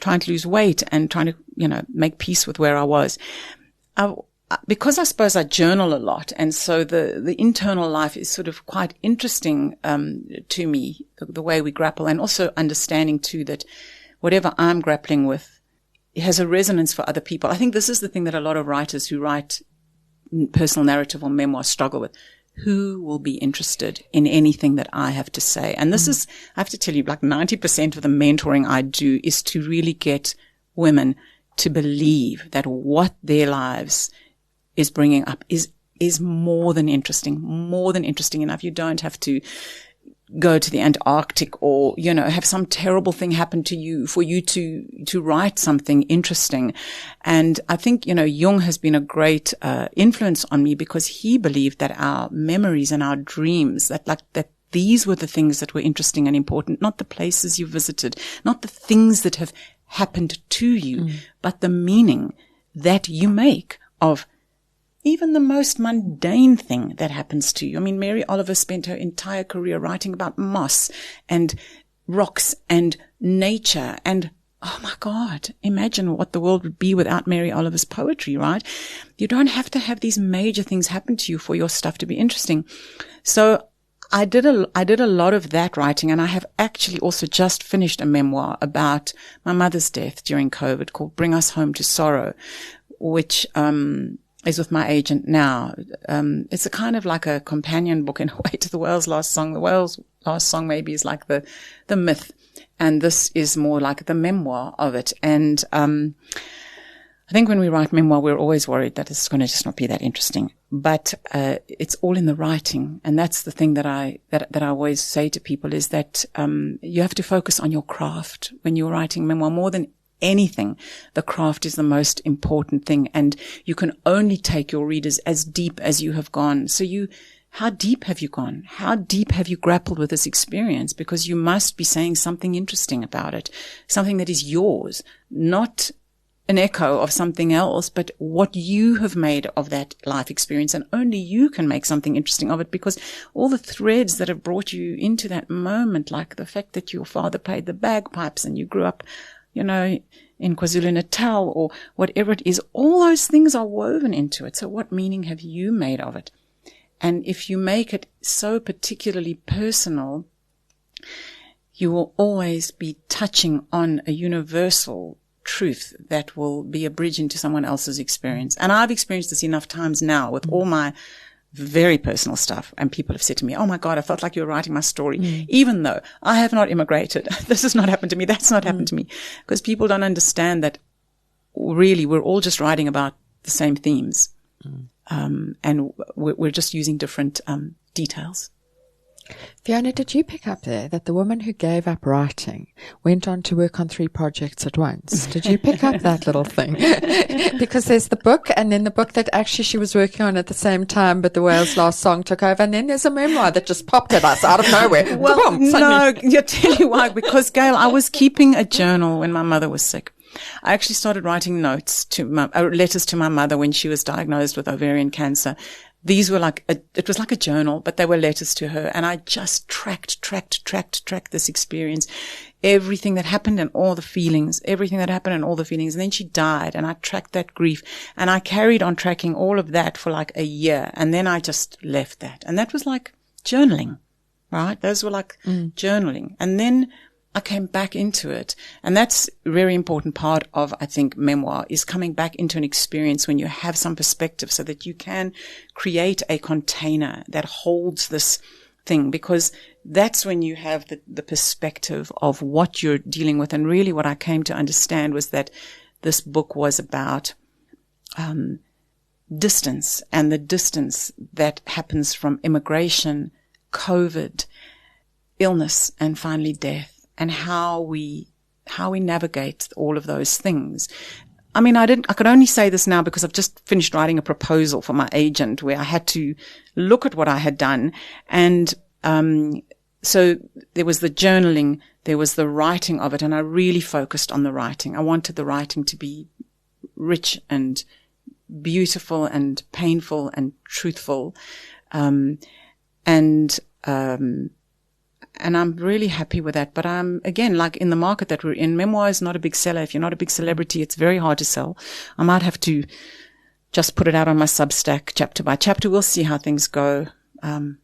trying to lose weight and trying to, make peace with where I was. Because I suppose I journal a lot, and so the internal life is sort of quite interesting to me, the way we grapple, and also understanding too that whatever I'm grappling with has a resonance for other people. I think this is the thing that a lot of writers who write personal narrative or memoir struggle with. Who will be interested in anything that I have to say? And this is, I have to tell you, like 90% of the mentoring I do is to really get women to believe that what their lives is bringing up is more than interesting enough. You don't have to go to the Antarctic or, have some terrible thing happen to you for you to write something interesting. And I think, Jung has been a great influence on me because he believed that our memories and our dreams, that these were the things that were interesting and important, not the places you visited, not the things that have happened to you, but the meaning that you make of even the most mundane thing that happens to you. I mean, Mary Oliver spent her entire career writing about moss and rocks and nature. And, oh my God, imagine what the world would be without Mary Oliver's poetry, right? You don't have to have these major things happen to you for your stuff to be interesting. So I did a lot of that writing, and I have actually also just finished a memoir about my mother's death during COVID called Bring Us Home to Sorrow, which, is with my agent now. It's a kind of like a companion book in a way to The Whale's Last Song. The Whale's Last Song maybe is like the myth, and this is more like the memoir of it. And I think when we write memoir, we're always worried that it's going to just not be that interesting. But it's all in the writing, and that's the thing that I always say to people is that you have to focus on your craft when you're writing memoir more than anything, the craft is the most important thing. And you can only take your readers as deep as you have gone. So how deep have you gone? How deep have you grappled with this experience? Because you must be saying something interesting about it, something that is yours, not an echo of something else, but what you have made of that life experience. And only you can make something interesting of it, because all the threads that have brought you into that moment, like the fact that your father played the bagpipes and you grew up, in KwaZulu-Natal or whatever it is, all those things are woven into it. So what meaning have you made of it? And if you make it so particularly personal, you will always be touching on a universal truth that will be a bridge into someone else's experience. And I've experienced this enough times now with all my very personal stuff. And people have said to me, oh my God, I felt like you were writing my story, even though I have not immigrated. This has not happened to me. That's not happened to me, because people don't understand that really we're all just writing about the same themes. And we're just using different details. Fiona, did you pick up there that the woman who gave up writing went on to work on 3 projects at once? Did you pick up that little thing? Because there's the book, and then the book that actually she was working on at the same time, but the Whale's Last Song took over, and then there's a memoir that just popped at us out of nowhere. Well, no, you'll tell you why. Because, Gail, I was keeping a journal when my mother was sick. I actually started writing notes letters to my mother when she was diagnosed with ovarian cancer. These were it was like a journal, but they were letters to her. And I just tracked this experience, everything that happened and all the feelings, And then she died, and I tracked that grief, and I carried on tracking all of that for like a year. And then I just left that. And that was like journaling, right? Those were like journaling. And then I came back into it. And that's a very important part of, I think, memoir, is coming back into an experience when you have some perspective, so that you can create a container that holds this thing, because that's when you have the perspective of what you're dealing with. And really what I came to understand was that this book was about distance, and the distance that happens from immigration, COVID, illness, and finally death. And how we navigate all of those things. I mean, I could only say this now because I've just finished writing a proposal for my agent where I had to look at what I had done. And, so there was the journaling, there was the writing of it, and I really focused on the writing. I wanted the writing to be rich and beautiful and painful and truthful. And I'm really happy with that. But again, like in the market that we're in, memoir is not a big seller. If you're not a big celebrity, it's very hard to sell. I might have to just put it out on my Substack chapter by chapter. We'll see how things go. The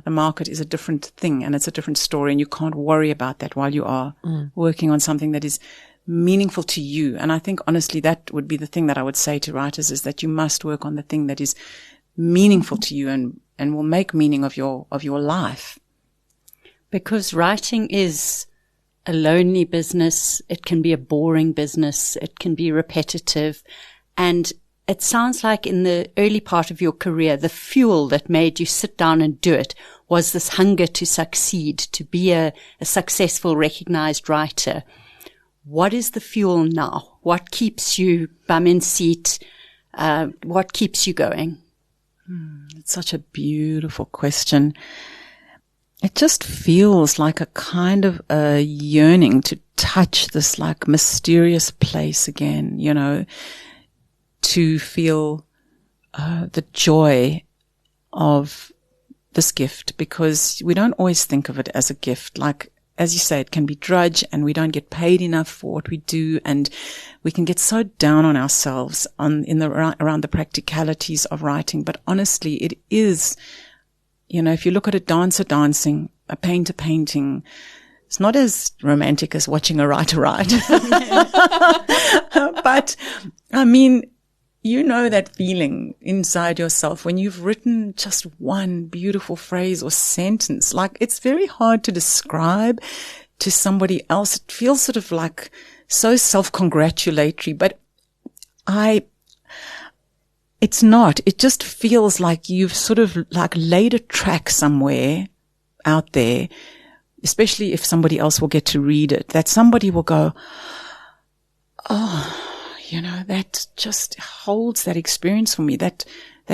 market is a different thing, and it's a different story, and you can't worry about that while you are working on something that is meaningful to you. And I think honestly that would be the thing that I would say to writers, is that you must work on the thing that is meaningful to you and will make meaning of your life. Because writing is a lonely business. It can be a boring business. It can be repetitive. And it sounds like in the early part of your career, the fuel that made you sit down and do it was this hunger to succeed, to be a successful, recognized writer. What is the fuel now? What keeps you bum in seat? What keeps you going? It's such a beautiful question. It just feels like a kind of a yearning to touch this like mysterious place again, to feel the joy of this gift, because we don't always think of it as a gift. Like, as you say, it can be drudge, and we don't get paid enough for what we do, and we can get so down on ourselves around the practicalities of writing. But honestly, it is, if you look at a dancer dancing, a painter painting, it's not as romantic as watching a writer write. But, I mean, that feeling inside yourself when you've written just one beautiful phrase or sentence. Like, it's very hard to describe to somebody else. It feels sort of like so self-congratulatory, but it's not. It just feels like you've sort of like laid a track somewhere out there, especially if somebody else will get to read it, that somebody will go, that just holds that experience for me. That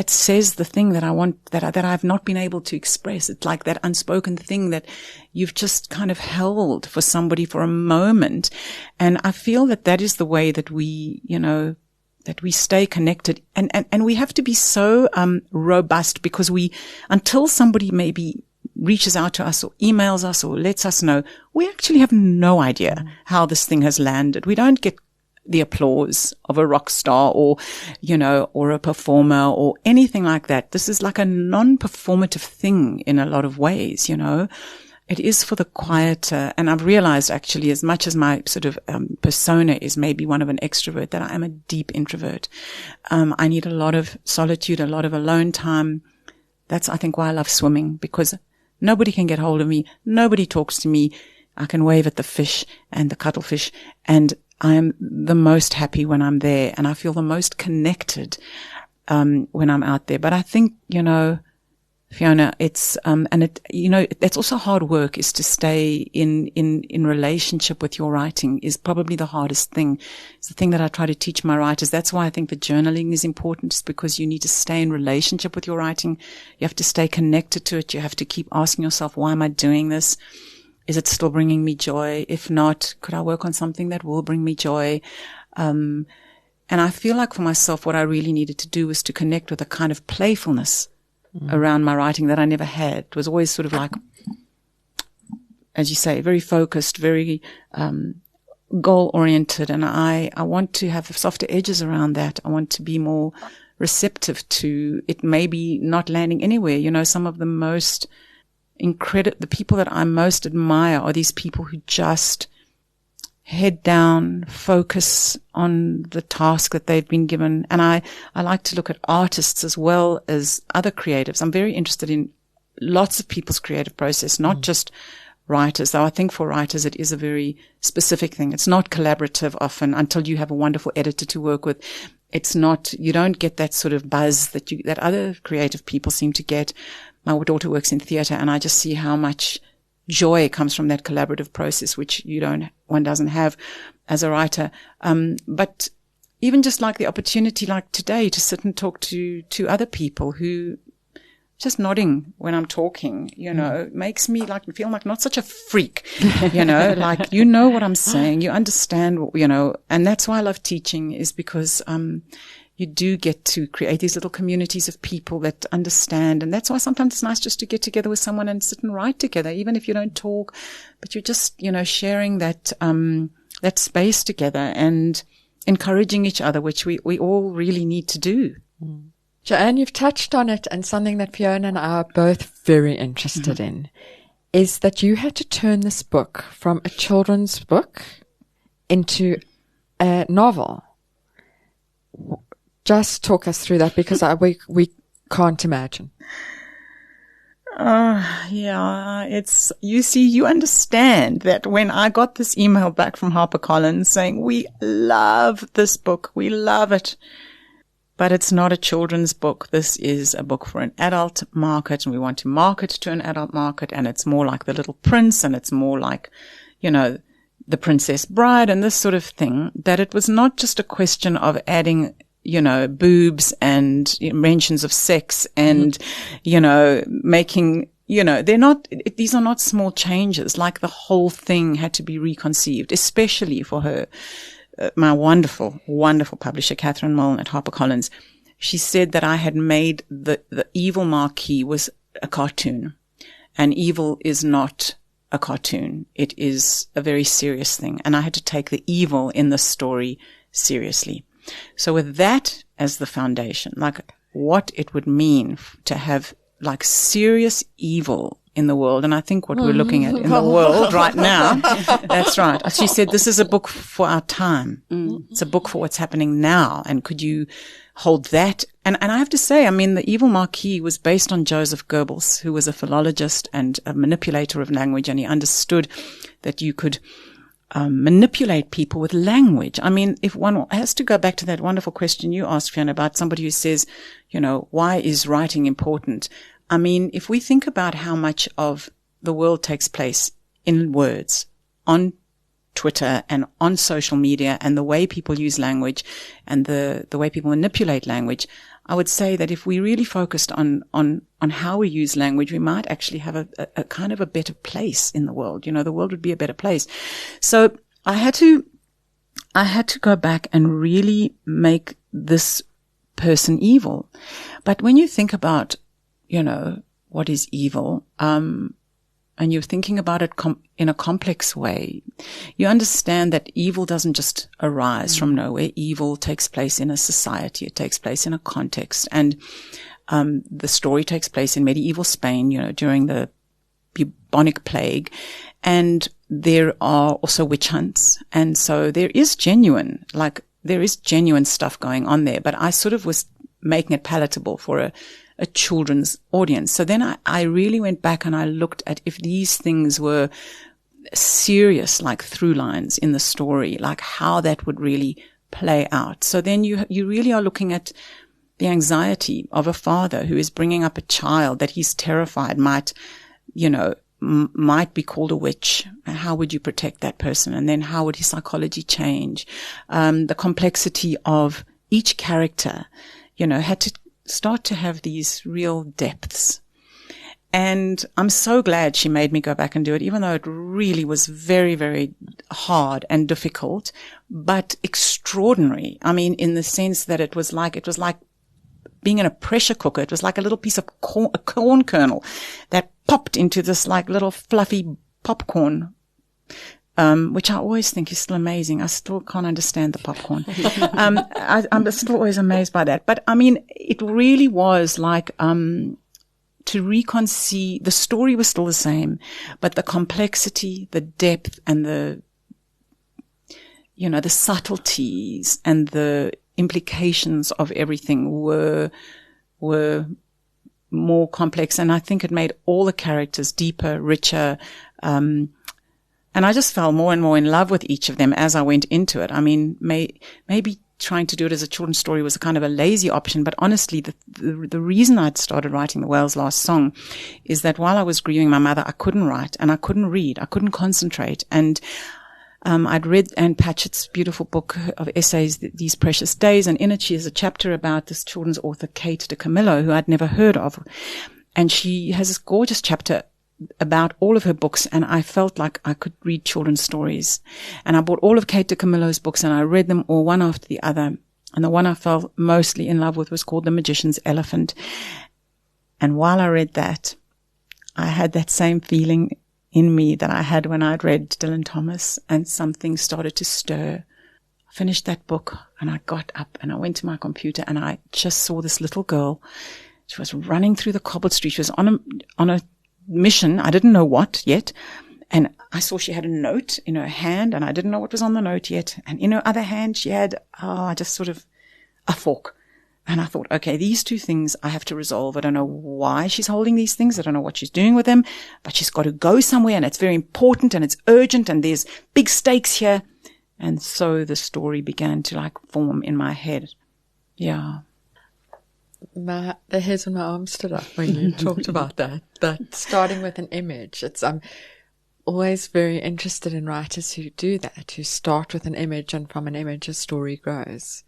says the thing that I want, that I've not been able to express. It's like that unspoken thing that you've just kind of held for somebody for a moment. And I feel that is the way that we, that we stay connected. And we have to be so, robust, because until somebody maybe reaches out to us or emails us or lets us know, we actually have no idea how this thing has landed. We don't get the applause of a rock star or a performer or anything like that. This is like a non-performative thing in a lot of ways, It is for the quieter. And I've realized actually, as much as my sort of persona is maybe one of an extrovert, that I am a deep introvert. I need a lot of solitude, a lot of alone time. That's, I think, why I love swimming, because nobody can get hold of me. Nobody talks to me. I can wave at the fish and the cuttlefish, and I am the most happy when I'm there, and I feel the most connected when I'm out there. But I think, Fiona, it's that's also hard work, is to stay in relationship with your writing is probably the hardest thing. It's the thing that I try to teach my writers. That's why I think the journaling is important, is because you need to stay in relationship with your writing. You have to stay connected to it. You have to keep asking yourself, why am I doing this? Is it still bringing me joy? If not, could I work on something that will bring me joy? And I feel like for myself, what I really needed to do was to connect with a kind of playfulness around my writing that I never had. It was always sort of like, as you say, very focused, very goal-oriented. And I want to have softer edges around that. I want to be more receptive to it maybe not landing anywhere. Some of the most the people that I most admire are these people who just head down, focus on the task that they've been given. And I like to look at artists as well as other creatives. I'm very interested in lots of people's creative process, not just writers, though I think for writers it is a very specific thing. It's not collaborative often until you have a wonderful editor to work with. It's not, you don't get that sort of buzz that other creative people seem to get. My daughter works in theatre, and I just see how much joy comes from that collaborative process, which one doesn't have as a writer. But even just like the opportunity, like today, to sit and talk to other people who just nodding when I'm talking, makes me feel like not such a freak, like, what I'm saying, you understand, and that's why I love teaching, is because, you do get to create these little communities of people that understand. And that's why sometimes it's nice just to get together with someone and sit and write together, even if you don't talk, but you're just, sharing that space together and encouraging each other, which we all really need to do. Joanne, you've touched on it, and something that Fiona and I are both very interested in is that you had to turn this book from a children's book into a novel. Just talk us through that, because we can't imagine. Yeah, you understand that when I got this email back from HarperCollins saying, we love this book, we love it, but it's not a children's book. This is a book for an adult market, and we want to market to an adult market, and it's more like The Little Prince, and it's more like, The Princess Bride and this sort of thing, that it was not just a question of adding boobs and mentions of sex and, making, these are not small changes. Like, the whole thing had to be reconceived, especially for her, my wonderful, wonderful publisher, Catherine Milne at HarperCollins. She said that I had made the evil marquee was a cartoon, and evil is not a cartoon. It is a very serious thing. And I had to take the evil in the story seriously. So with that as the foundation, like what it would mean to have like serious evil in the world. And I think what we're looking at in the world right now, that's right. She said, this is a book for our time. It's a book for what's happening now. And could you hold that? And I have to say, The Evil Marquis was based on Joseph Goebbels, who was a philologist and a manipulator of language. And he understood that you could manipulate people with language. If one has to go back to that wonderful question you asked, Fiona, about somebody who says, why is writing important? If we think about how much of the world takes place in words, on Twitter and on social media and the way people use language and the way people manipulate language, I would say that if we really focused on how we use language, we might actually have a kind of a better place in the world. You know, the world would be a better place. So I had to go back and really make this person evil. But when you think about, you know, what is evil, and you're thinking about it in a complex way, you understand that evil doesn't just arise from nowhere. Evil takes place in a society. It takes place in a context. And the story takes place in medieval Spain, you know, during the bubonic plague. And there are also witch hunts. And so there is genuine stuff going on there. But I sort of was making it palatable for a children's audience. So then I really went back and I looked at if these things were serious, like through lines in the story, like how that would really play out. So then you really are looking at the anxiety of a father who is bringing up a child that he's terrified might be called a witch. And how would you protect that person? And then how would his psychology change? The complexity of each character, you know, had to start to have these real depths. And I'm so glad she made me go back and do it, even though it really was very, very hard and difficult, but extraordinary. I mean, in the sense that it was like being in a pressure cooker. It was like a little piece of a corn kernel that popped into this like little fluffy popcorn, which I always think is still amazing. I still can't understand the popcorn. I'm still always amazed by that. But I mean, it really was like, to reconceive, the story was still the same, but the complexity, the depth and the subtleties and the implications of everything were more complex. And I think it made all the characters deeper, richer, and I just fell more and more in love with each of them as I went into it. I mean, maybe trying to do it as a children's story was a kind of a lazy option, but honestly, the reason I'd started writing The Whale's Last Song is that while I was grieving my mother, I couldn't write and I couldn't read. I couldn't concentrate. And I'd read Anne Patchett's beautiful book of essays, These Precious Days, and in it she has a chapter about this children's author, Kate DiCamillo, who I'd never heard of. And she has this gorgeous chapter about all of her books, and I felt like I could read children's stories. And I bought all of Kate DiCamillo's books and I read them all one after the other. And the one I fell mostly in love with was called The Magician's Elephant. And while I read that, I had that same feeling in me that I had when I'd read Dylan Thomas, and something started to stir. I finished that book and I got up and I went to my computer and I just saw this little girl. She was running through the cobbled street. She was on a mission. I didn't know what yet. And I saw she had a note in her hand and I didn't know what was on the note yet. And in her other hand, she had, just sort of a fork. And I thought, okay, these two things I have to resolve. I don't know why she's holding these things. I don't know what she's doing with them, but she's got to go somewhere and it's very important and it's urgent and there's big stakes here. And so the story began to form in my head. Yeah. The hairs on my arm stood up when you talked about that starting with an image. I'm always very interested in writers who do that, who start with an image and from an image a story grows.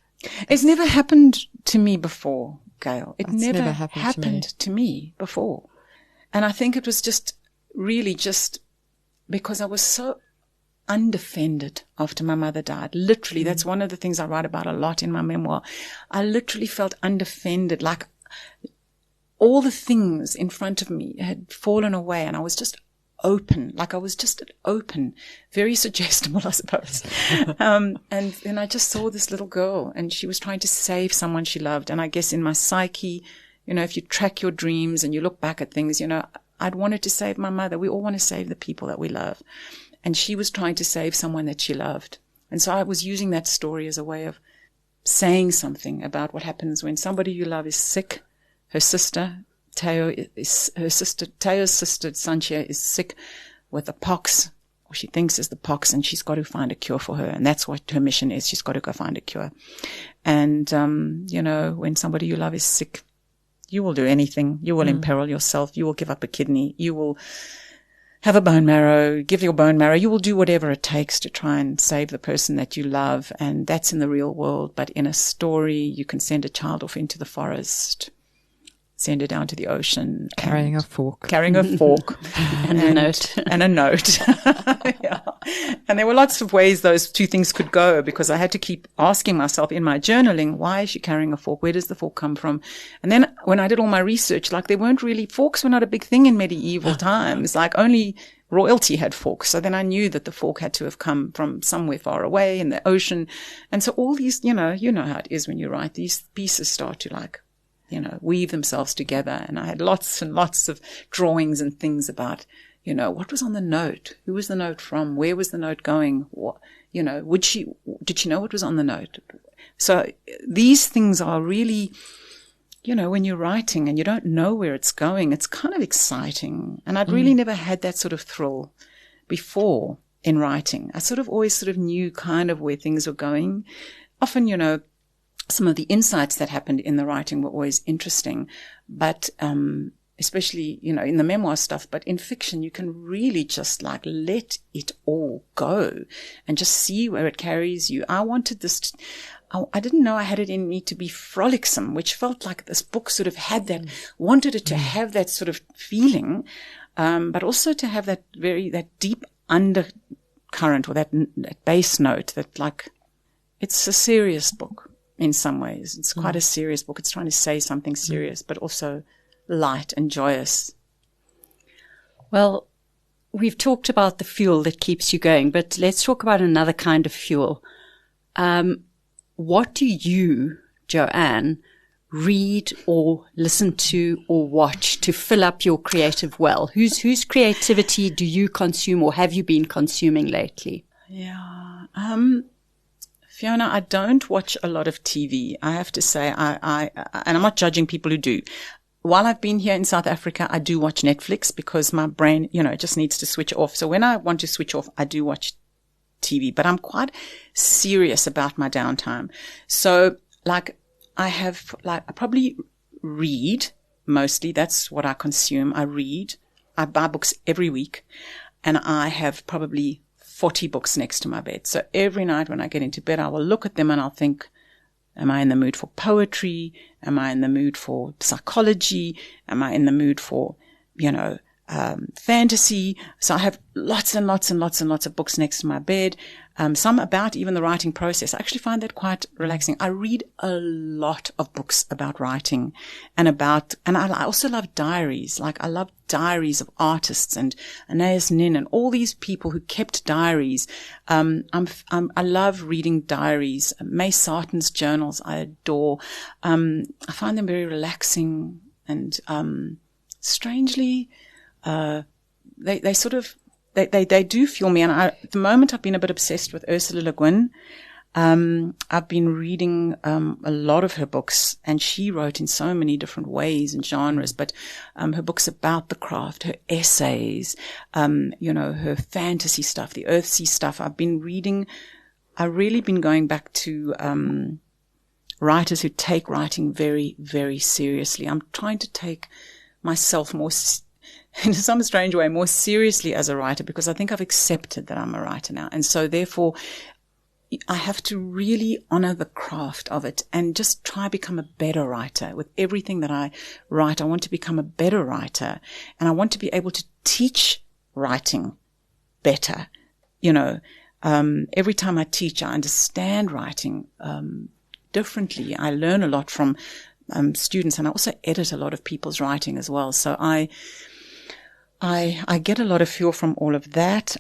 It's never happened to me before, Gail. It never happened to me before. And I think it was just really just because I was so undefended after my mother died. Literally, that's one of the things I write about a lot in my memoir. I literally felt undefended, like all the things in front of me had fallen away and I was just open, very suggestible, I suppose. And then I just saw this little girl and she was trying to save someone she loved. And I guess in my psyche, if you track your dreams and you look back at things, I'd wanted to save my mother. We all want to save the people that we love. And she was trying to save someone that she loved. And so I was using that story as a way of saying something about what happens when somebody you love is sick. Her sister, Teo's sister, Sanchia, is sick with the pox, or she thinks is the pox, and she's got to find a cure for her. And that's what her mission is. She's got to go find a cure. And, when somebody you love is sick, you will do anything. You will imperil yourself. You will give up a kidney. You will have a bone marrow, give your bone marrow. You will do whatever it takes to try and save the person that you love. And that's in the real world. But in a story, you can send a child off into the forest, send her down to the ocean. Carrying a fork. And a note. And a note. Yeah. And there were lots of ways those two things could go, because I had to keep asking myself in my journaling, why is she carrying a fork? Where does the fork come from? And then when I did all my research, like forks were not a big thing in medieval times. Like only royalty had forks. So then I knew that the fork had to have come from somewhere far away in the ocean. And so all these, you know how it is when you write, these pieces start to weave themselves together. And I had lots and lots of drawings and things about, what was on the note? Who was the note from? Where was the note going? What, did she know what was on the note? So these things are really, when you're writing and you don't know where it's going, it's kind of exciting. And I'd really never had that sort of thrill before in writing. I always knew kind of where things were going. Often, some of the insights that happened in the writing were always interesting, but, especially, in the memoir stuff, but in fiction, you can really just let it all go and just see where it carries you. I wanted this, I didn't know I had it in me to be frolicsome, which felt like this book sort of had that, wanted it to have that sort of feeling, but also to have that deep undercurrent or that bass note that it's a serious book in some ways. It's quite a serious book. It's trying to say something serious, but also light and joyous. Well, we've talked about the fuel that keeps you going, but let's talk about another kind of fuel. What do you, Joanne, read or listen to or watch to fill up your creative well? Whose creativity do you consume or have you been consuming lately? Yeah. Fiona, I don't watch a lot of TV. I have to say, and I'm not judging people who do. While I've been here in South Africa, I do watch Netflix because my brain, it just needs to switch off. So when I want to switch off, I do watch TV, but I'm quite serious about my downtime. So I probably read mostly. That's what I consume. I read. I buy books every week, and I have probably 40 books next to my bed. So every night when I get into bed, I will look at them and I'll think, am I in the mood for poetry? Am I in the mood for psychology? Am I in the mood for, fantasy? So I have lots and lots and lots and lots of books next to my bed. Some about even the writing process. I actually find that quite relaxing. I read a lot of books about writing and I also love diaries. I love diaries of artists and Anais Nin and all these people who kept diaries. I love reading diaries. May Sarton's journals I adore. I find them very relaxing and, strangely, they do fuel me. And at the moment I've been a bit obsessed with Ursula Le Guin. I've been reading, a lot of her books, and she wrote in so many different ways and genres, but, her books about the craft, her essays, her fantasy stuff, the earthsea stuff. I've really been going back to, writers who take writing very, very seriously. I'm trying to take myself in some strange way, more seriously as a writer, because I think I've accepted that I'm a writer now. And so therefore I have to really honor the craft of it and just try to become a better writer. With everything that I write, I want to become a better writer, and I want to be able to teach writing better. Every time I teach, I understand writing, differently. I learn a lot from, students, and I also edit a lot of people's writing as well. So I get a lot of fuel from all of that.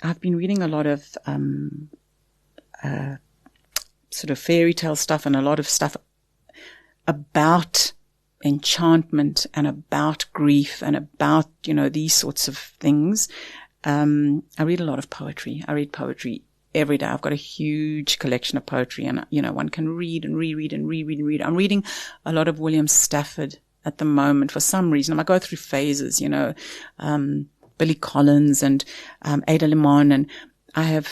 I've been reading a lot of sort of fairy tale stuff and a lot of stuff about enchantment and about grief and about, these sorts of things. I read a lot of poetry. I read poetry every day. I've got a huge collection of poetry, and, one can read and reread and reread and read. I'm reading a lot of William Stafford at the moment for some reason. I go through phases, Billy Collins and Ada Limon, and I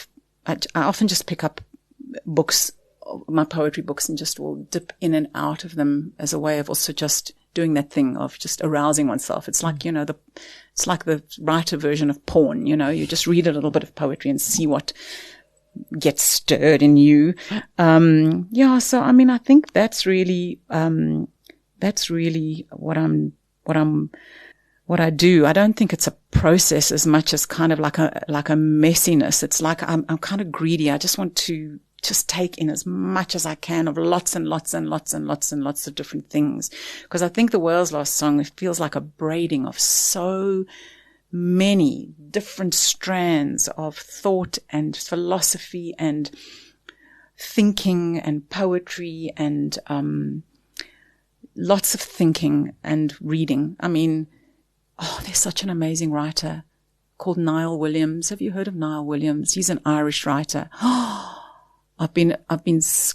often just pick up books, my poetry books, and just will dip in and out of them as a way of also just doing that thing of just arousing oneself. It's like, it's like the writer version of porn, you just read a little bit of poetry and see what gets stirred in you. So, I think that's really what I do. I don't think it's a process as much as kind of like a messiness. It's like I'm kind of greedy. I just want to just take in as much as I can of lots and lots and lots and lots and lots of different things. Because I think the Whale's Last Song, it feels like a braiding of so many different strands of thought and philosophy and thinking and poetry and lots of thinking and reading. There's such an amazing writer called Niall Williams. Have you heard of Niall Williams? He's an Irish writer. I've been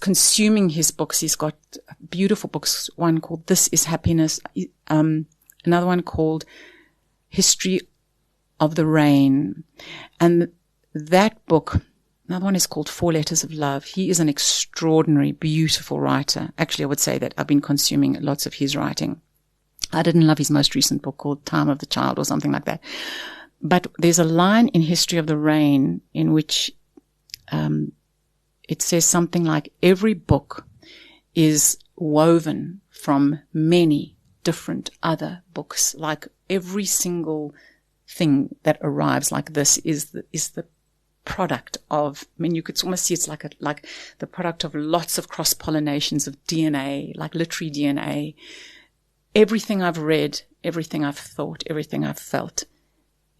consuming his books. He's got beautiful books. One called This Is Happiness. Another one called History of the Rain. And that book, another one is called 4 Letters of Love. He is an extraordinary, beautiful writer. Actually, I would say that I've been consuming lots of his writing. I didn't love his most recent book called Time of the Child or something like that. But there's a line in History of the Rain in which it says something like, every book is woven from many different other books. Like every single thing that arrives like this is the product of, you could almost see it's like the product of lots of cross-pollinations of DNA, like literary DNA. Everything I've read, everything I've thought, everything I've felt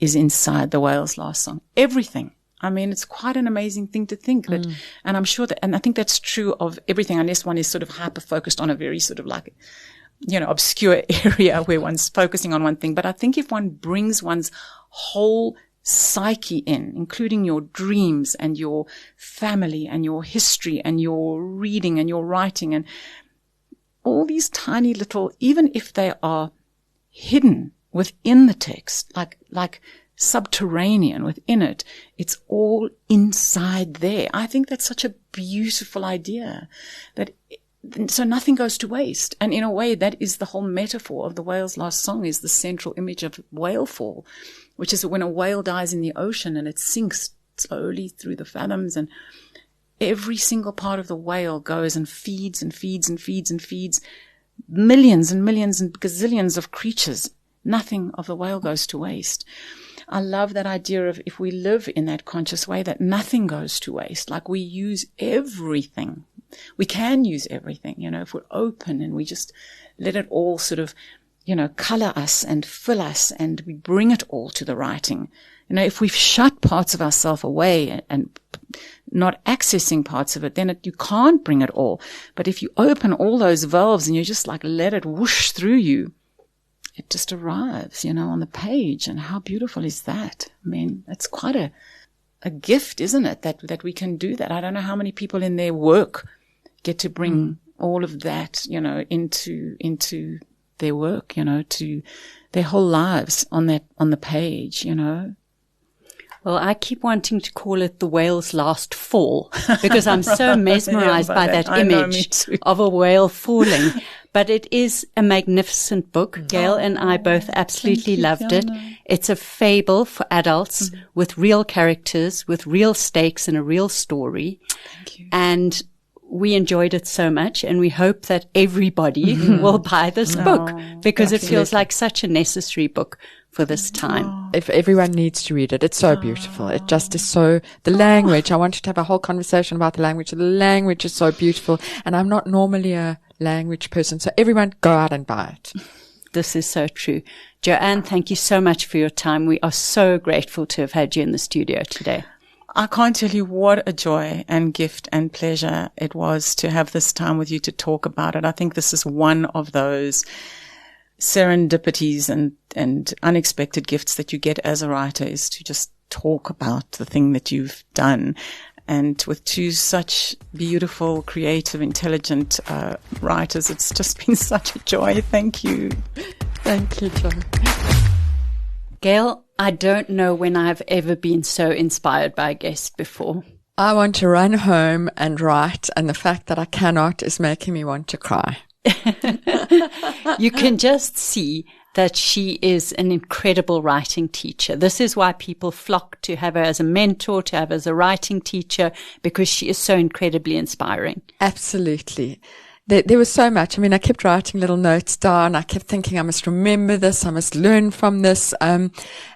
is inside the Whale's Last Song. Everything. It's quite an amazing thing to think that, and I'm sure that, and I think that's true of everything, unless one is sort of hyper-focused on a very sort of like, obscure area where one's focusing on one thing. But I think if one brings one's whole psyche in, including your dreams and your family and your history and your reading and your writing and all these tiny little, even if they are hidden within the text, like subterranean within it, it's all inside there. I think that's such a beautiful idea so nothing goes to waste. And in a way, that is the whole metaphor of the Whale's Last Song, is the central image of whalefall, which is when a whale dies in the ocean and it sinks slowly through the fathoms, and every single part of the whale goes and feeds and feeds and feeds and feeds millions and millions and gazillions of creatures. Nothing of the whale goes to waste. I love that idea of, if we live in that conscious way, that nothing goes to waste. Like we use everything. We can use everything, if we're open and we just let it all sort of, color us and fill us, and we bring it all to the writing. If we've shut parts of ourselves away and not accessing parts of it, then you can't bring it all. But if you open all those valves and you just like let it whoosh through you, it just arrives, on the page. And how beautiful is that? It's quite a gift, isn't it? That we can do that. I don't know how many people in their work get to bring all of that, into their work, to their whole lives on the page, Well, I keep wanting to call it the whale's last fall, because I'm so mesmerized by that image of a whale falling. But it is a magnificent book. Gail and I both absolutely loved it. It's a fable for adults with real characters, with real stakes and a real story. Thank you. And we enjoyed it so much, and we hope that everybody will buy this book, because it feels like such a necessary book for this time. If everyone needs to read it, it's so beautiful. It just is so, the language, I wanted to have a whole conversation about the language. The language is so beautiful, and I'm not normally a language person, so everyone go out and buy it. This is so true. Joanne, thank you so much for your time. We are so grateful to have had you in the studio today. I can't tell you what a joy and gift and pleasure it was to have this time with you to talk about it. I think this is one of those serendipities and unexpected gifts that you get as a writer, is to just talk about the thing that you've done. And with two such beautiful, creative, intelligent writers, it's just been such a joy. Thank you. Thank you, Jo. Gail, I don't know when I've ever been so inspired by a guest before. I want to run home and write, and the fact that I cannot is making me want to cry. You can just see that she is an incredible writing teacher. This is why people flock to have her as a mentor, to have her as a writing teacher, because she is so incredibly inspiring. Absolutely. There was so much. I mean, I kept writing little notes down. I kept thinking, I must remember this. I must learn from this.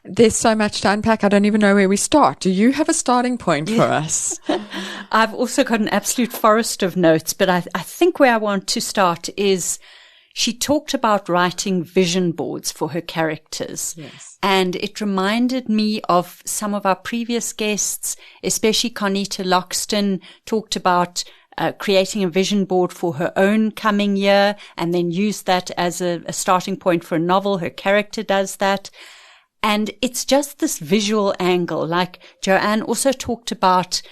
There's so much to unpack. I don't even know where we start. Do you have a starting point for us? I've also got an absolute forest of notes, but I think where I want to start is she talked about writing vision boards for her characters. Yes. And it reminded me of some of our previous guests, especially Conita Loxton talked about creating a vision board for her own coming year and then use that as a starting point for a novel. Her character does that. And it's just this visual angle. Like Joanne also talked about,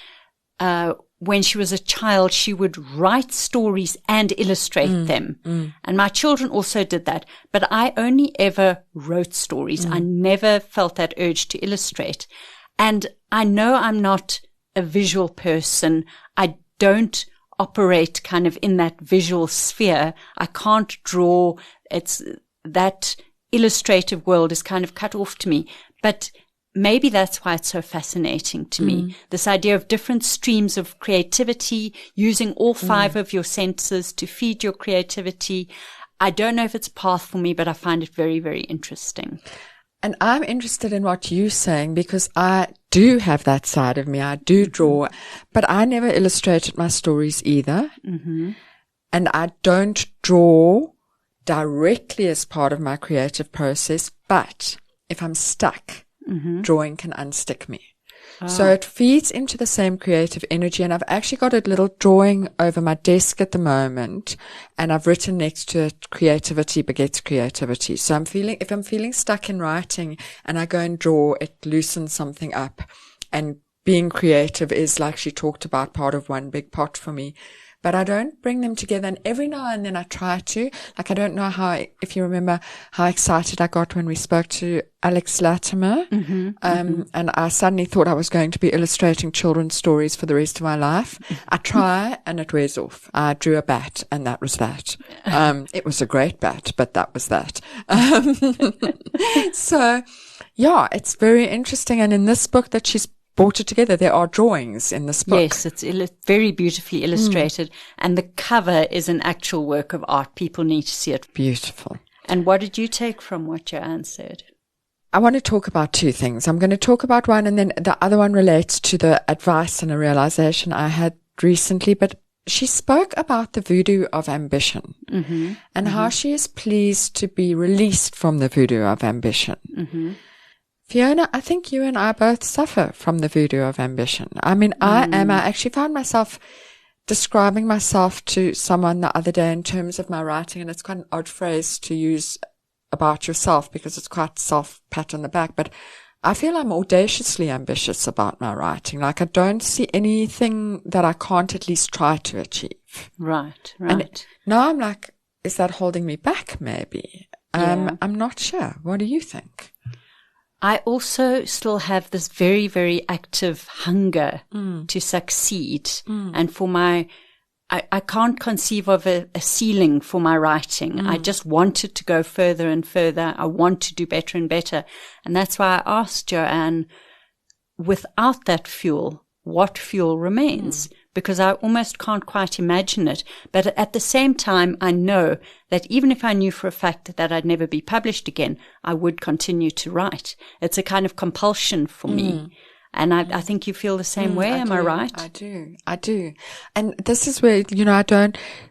when she was a child, she would write stories and illustrate them. And my children also did that. But I only ever wrote stories. I never felt that urge to illustrate. And I know I'm not a visual person. I don't operate kind of in that visual sphere. I can't draw. It's that illustrative world is kind of cut off to me. But maybe that's why it's so fascinating to me. This idea of different streams of creativity, using all 5 of your senses to feed your creativity. I don't know if it's a path for me, but I find it very, very interesting. And I'm interested in what you're saying because I do have that side of me. I do draw, but I never illustrated my stories either. And I don't draw directly as part of my creative process, but if I'm stuck, drawing can unstick me. So it feeds into the same creative energy. And I've actually got a little drawing over my desk at the moment. And I've written next to it, creativity begets creativity. So if I'm feeling stuck in writing and I go and draw, it loosens something up. And being creative is, like she talked about, part of one big pot for me. But I don't bring them together. And every now and then I try to. Like, I don't know if you remember how excited I got when we spoke to Alex Latimer. And I suddenly thought I was going to be illustrating children's stories for the rest of my life. I try and it wears off. I drew a bat and that was that. It was a great bat, but that was that. So yeah, it's very interesting. And in this book that she's brought it together, there are drawings in this book. Yes, it's very beautifully illustrated. And the cover is an actual work of art. People need to see it. Beautiful. And what did you take from what Joanne said? I want to talk about 2 things. I'm going to talk about one, and then the other one relates to the advice and a realization I had recently. But she spoke about the voodoo of ambition and how she is pleased to be released from the voodoo of ambition. Fiona, I think you and I both suffer from the voodoo of ambition. I mean, I actually found myself describing myself to someone the other day in terms of my writing, and it's quite an odd phrase to use about yourself because it's quite self-pat on the back, but I feel I'm audaciously ambitious about my writing. Like, I don't see anything that I can't at least try to achieve. Right. And now I'm like, is that holding me back maybe? Yeah. I'm not sure. What do you think? I also still have this very, very active hunger to succeed. And for I can't conceive of a ceiling for my writing. I just want it to go further and further. I want to do better and better. And that's why I asked Joanne, without that fuel, what fuel remains? Because I almost can't quite imagine it. But at the same time, I know that even if I knew for a fact that I'd never be published again, I would continue to write. It's a kind of compulsion for me. And I think you feel the same way. Am I right? I do. And this is where,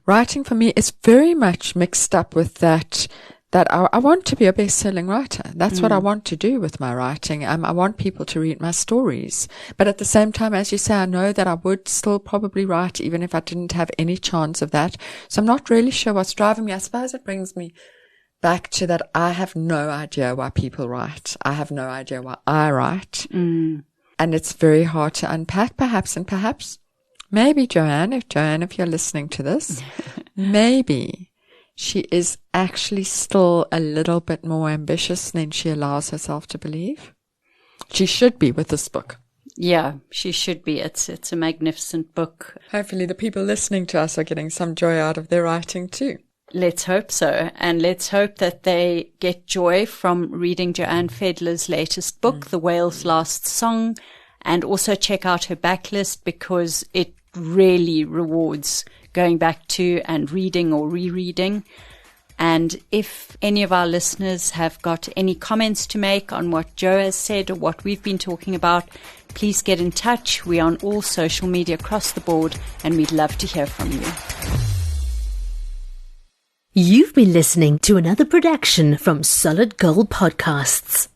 writing for me is very much mixed up with that I want to be a best-selling writer. That's what I want to do with my writing. I want people to read my stories. But at the same time, as you say, I know that I would still probably write even if I didn't have any chance of that. So I'm not really sure what's driving me. I suppose it brings me back to that I have no idea why people write. I have no idea why I write. And it's very hard to unpack, perhaps. And perhaps, maybe Joanne, if you're listening to this, maybe she is actually still a little bit more ambitious than she allows herself to believe. She should be with this book. Yeah, she should be. It's a magnificent book. Hopefully the people listening to us are getting some joy out of their writing too. Let's hope so. And let's hope that they get joy from reading Joanne Fedler's latest book, The Whale's Last Song, and also check out her backlist because it really rewards going back to and reading or rereading. And if any of our listeners have got any comments to make on what Jo has said or what we've been talking about, please get in touch. We're on all social media across the board, and we'd love to hear from you. You've been listening to another production from Solid Gold Podcasts.